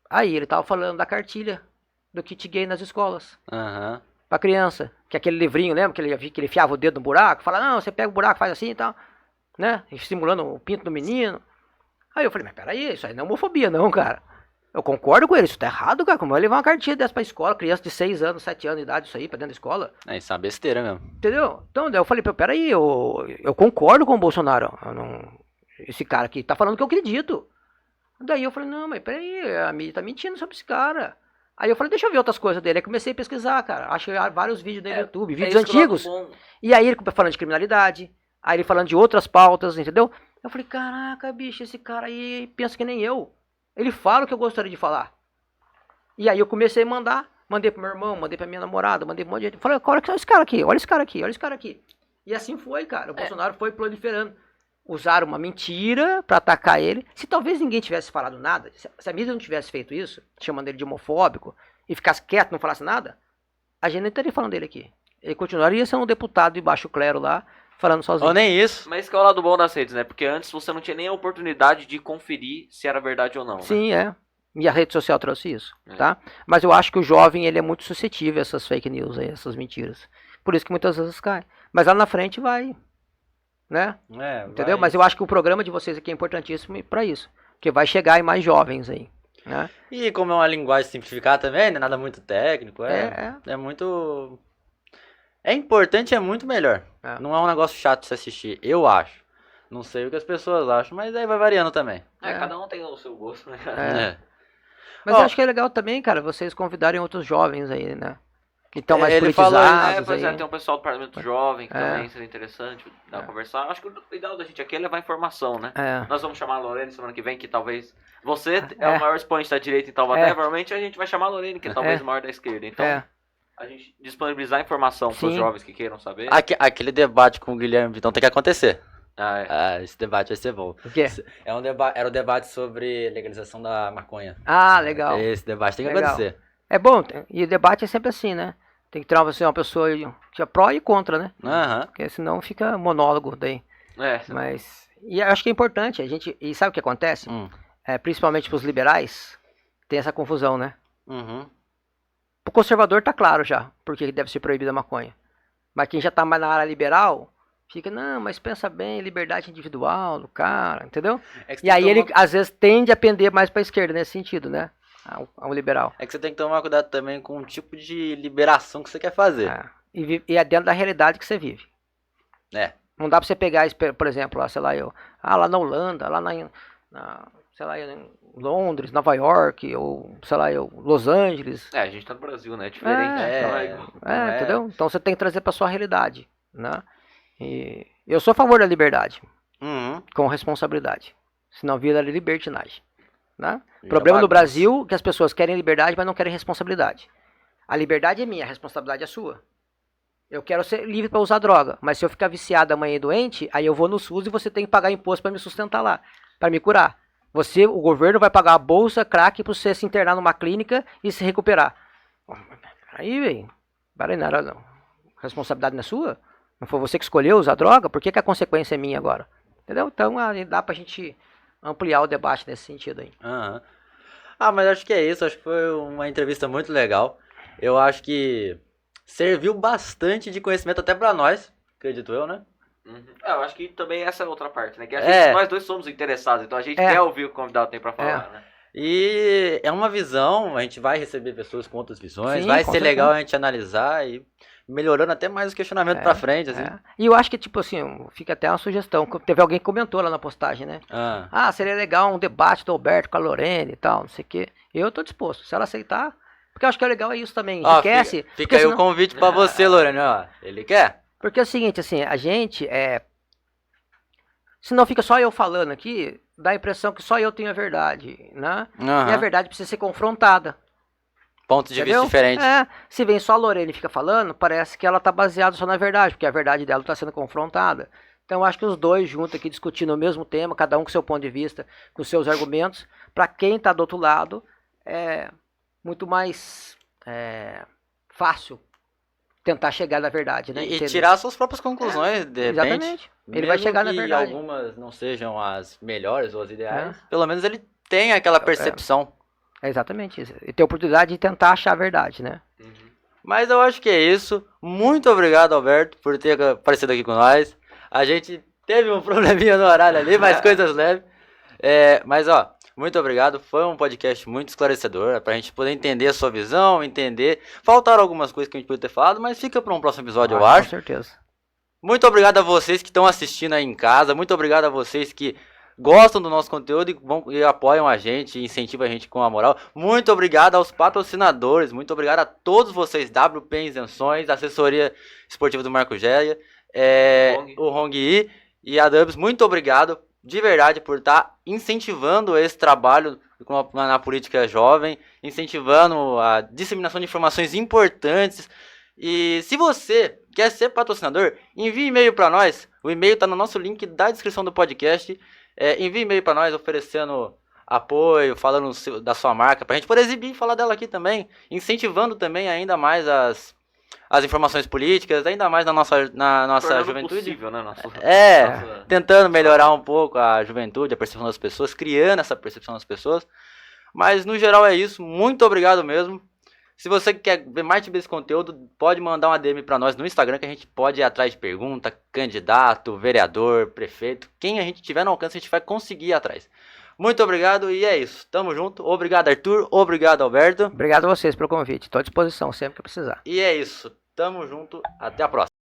Aí ele tava falando da cartilha do kit gay nas escolas. Aham. Pra criança. Que aquele livrinho, lembra? Que ele enfiava o dedo no buraco. Fala, não, você pega o buraco, faz assim e tal. Né? Estimulando o pinto do menino. Aí eu falei, mas peraí, isso aí não é homofobia não, cara. Eu concordo com ele, isso tá errado, cara. Como vai levar uma cartilha dessa pra escola? Criança de 6 anos, 7 anos de idade, isso aí, pra dentro da escola. Isso é uma besteira mesmo. Entendeu? Então daí eu falei, peraí, eu concordo com o Bolsonaro. Esse cara aqui tá falando que eu acredito. Daí eu falei, não, mas peraí, a mídia tá mentindo sobre esse cara. Aí eu falei, deixa eu ver outras coisas dele. Aí comecei a pesquisar, cara. Achei vários vídeos dele no YouTube, vídeos isso que eu antigos. acho bom. E aí ele falando de criminalidade, aí ele falando de outras pautas, entendeu? Eu falei, caraca, bicho, esse cara aí pensa que nem eu. Ele fala o que eu gostaria de falar. E aí eu comecei a mandei pro meu irmão, mandei pra minha namorada, mandei pra um monte de gente. Falei, olha esse cara aqui, olha esse cara aqui, olha esse cara aqui. E assim foi, cara. O Bolsonaro foi proliferando. Usaram uma mentira pra atacar ele. Se talvez ninguém tivesse falado nada, se a mídia não tivesse feito isso, chamando ele de homofóbico, e ficasse quieto, não falasse nada, a gente não estaria falando dele aqui. Ele continuaria sendo um deputado de baixo clero lá, falando sozinho. Ou nem isso. Mas esse que é o lado bom das redes, né? Porque antes você não tinha nem a oportunidade de conferir se era verdade ou não. Sim, né? E a rede social trouxe isso, tá? Mas eu acho que o jovem, ele é muito suscetível a essas fake news aí, essas mentiras. Por isso que muitas vezes cai. Mas lá na frente vai, né? Entendeu? Mas eu acho que o programa de vocês aqui é importantíssimo pra isso. Porque vai chegar em mais jovens aí, né? E como é uma linguagem simplificada também, não é nada muito técnico, É. é muito... É importante, é muito melhor. É. Não é um negócio chato de se assistir, eu acho. Não sei o que as pessoas acham, mas aí vai variando também. Cada um tem o seu gosto, né? Mas eu acho que é legal também, cara, vocês convidarem outros jovens aí, né? Que estão mais Ele falou politizados Pois aí. tem um pessoal do Parlamento Jovem que também seria interessante dar pra conversar. Acho que o ideal da gente aqui é levar informação, né? Nós vamos chamar a Lorene semana que vem, que talvez... Você é o maior expoente da direita em Taubaté, provavelmente a gente vai chamar a Lorene, que é talvez o maior da esquerda. Então, a gente disponibilizar informação para os jovens que queiram saber. Aquele debate com o Guilherme Vitão tem que acontecer. Esse debate vai ser bom. O quê? Era o debate sobre legalização da maconha. Ah, legal. Esse debate tem que Legal. acontecer. É bom, e o debate é sempre assim, né? Tem que ter uma pessoa que é pró e contra, né? Porque senão fica monólogo daí. Mas, e eu acho que é importante, e sabe o que acontece? Principalmente pros liberais, tem essa confusão, né? O conservador tá claro já, porque deve ser proibida a maconha. Mas quem já tá mais na área liberal, fica, não, mas pensa bem, liberdade individual do cara, entendeu? E aí ele, às vezes, tende a pender mais pra esquerda nesse sentido, né? Ao liberal. É que você tem que tomar cuidado também com o tipo de liberação que você quer fazer. E é dentro da realidade que você vive. Não dá pra você pegar, por exemplo, lá, sei lá, lá na Holanda, lá sei lá, em Londres, Nova York, ou, sei lá, Los Angeles. A gente tá no Brasil, né? É diferente. Entendeu? Então você tem que trazer pra sua realidade, né? E eu sou a favor da liberdade, com responsabilidade. Senão vira libertinagem, né? O problema do Brasil é que as pessoas querem liberdade, mas não querem responsabilidade. A liberdade é minha, a responsabilidade é sua. Eu quero ser livre para usar droga, mas se eu ficar viciado amanhã e doente, aí eu vou no SUS e você tem que pagar imposto para me sustentar lá, para me curar. o governo vai pagar a bolsa crack para você se internar numa clínica e se recuperar. Aí, velho, não. A responsabilidade não é sua? Não foi você que escolheu usar droga? Por que a consequência é minha agora? Entendeu? Então dá pra gente ampliar o debate nesse sentido aí. Aham. Ah, mas acho que é isso. Acho que foi uma entrevista muito legal. Eu acho que serviu bastante de conhecimento até pra nós, acredito eu, né? Eu acho que também essa é outra parte, né? Que nós dois somos interessados, então a gente quer ouvir o que o convidado tem pra falar, né? E é uma visão, a gente vai receber pessoas com outras visões, Sim, vai com ser certeza. legal a gente analisar e melhorando até mais o questionamento pra frente, assim. E eu acho que, tipo assim, fica até uma sugestão. Teve alguém que comentou lá na postagem, né? Seria legal um debate do Alberto com a Lorene e tal, não sei o quê. Eu tô disposto, se ela aceitar. Porque eu acho que é legal isso também, enriquece. Fica aí o convite pra você, Lorene, ó. Ele quer? Porque é o seguinte, assim, a gente se não fica só eu falando aqui, dá a impressão que só eu tenho a verdade, né? E a verdade precisa ser confrontada. Pontos de vista diferentes. Se vem só a Lorene e fica falando, parece que ela tá baseada só na verdade, porque a verdade dela tá sendo confrontada. Então eu acho que os dois juntos aqui discutindo o mesmo tema, cada um com seu ponto de vista, com seus argumentos, para quem tá do outro lado, é muito mais fácil tentar chegar na verdade, né? E tirar suas próprias conclusões, de repente. Exatamente. Ele vai chegar na verdade. Que algumas não sejam as melhores ou as ideais, pelo menos ele tem aquela percepção. Exatamente isso. E ter a oportunidade de tentar achar a verdade, né? Mas eu acho que é isso. Muito obrigado, Alberto, por ter aparecido aqui com nós. A gente teve um probleminha no horário ali, mas coisas leves. Mas, ó, muito obrigado. Foi um podcast muito esclarecedor, pra gente poder entender a sua visão, entender. Faltaram algumas coisas que a gente podia ter falado, mas fica para um próximo episódio, eu acho. Com certeza. Muito obrigado a vocês que estão assistindo aí em casa. Muito obrigado a vocês que gostam do nosso conteúdo e apoiam a gente, incentivam a gente com a moral. Muito obrigado aos patrocinadores, muito obrigado a todos vocês, WP Isenções, Assessoria Esportiva do Marco Gélia, o Hong e a Dubs. Muito obrigado de verdade por estar incentivando esse trabalho na política jovem, incentivando a disseminação de informações importantes. E se você quer ser patrocinador, envie e-mail para nós. O e-mail está no nosso link da descrição do podcast. Envie e-mail para nós oferecendo apoio, falando da sua marca, para a gente poder exibir e falar dela aqui também, incentivando também ainda mais as informações políticas, ainda mais na nossa juventude. Possível, né? Tentando melhorar um pouco a juventude, a percepção das pessoas, criando essa percepção das pessoas. Mas no geral é isso, muito obrigado mesmo. Se você quer ver mais tipo desse conteúdo, pode mandar uma DM para nós no Instagram, que a gente pode ir atrás de pergunta, candidato, vereador, prefeito. Quem a gente tiver no alcance, a gente vai conseguir ir atrás. Muito obrigado e é isso. Tamo junto. Obrigado, Arthur. Obrigado, Alberto. Obrigado a vocês pelo convite. Estou à disposição sempre que precisar. E é isso. Tamo junto. Até a próxima.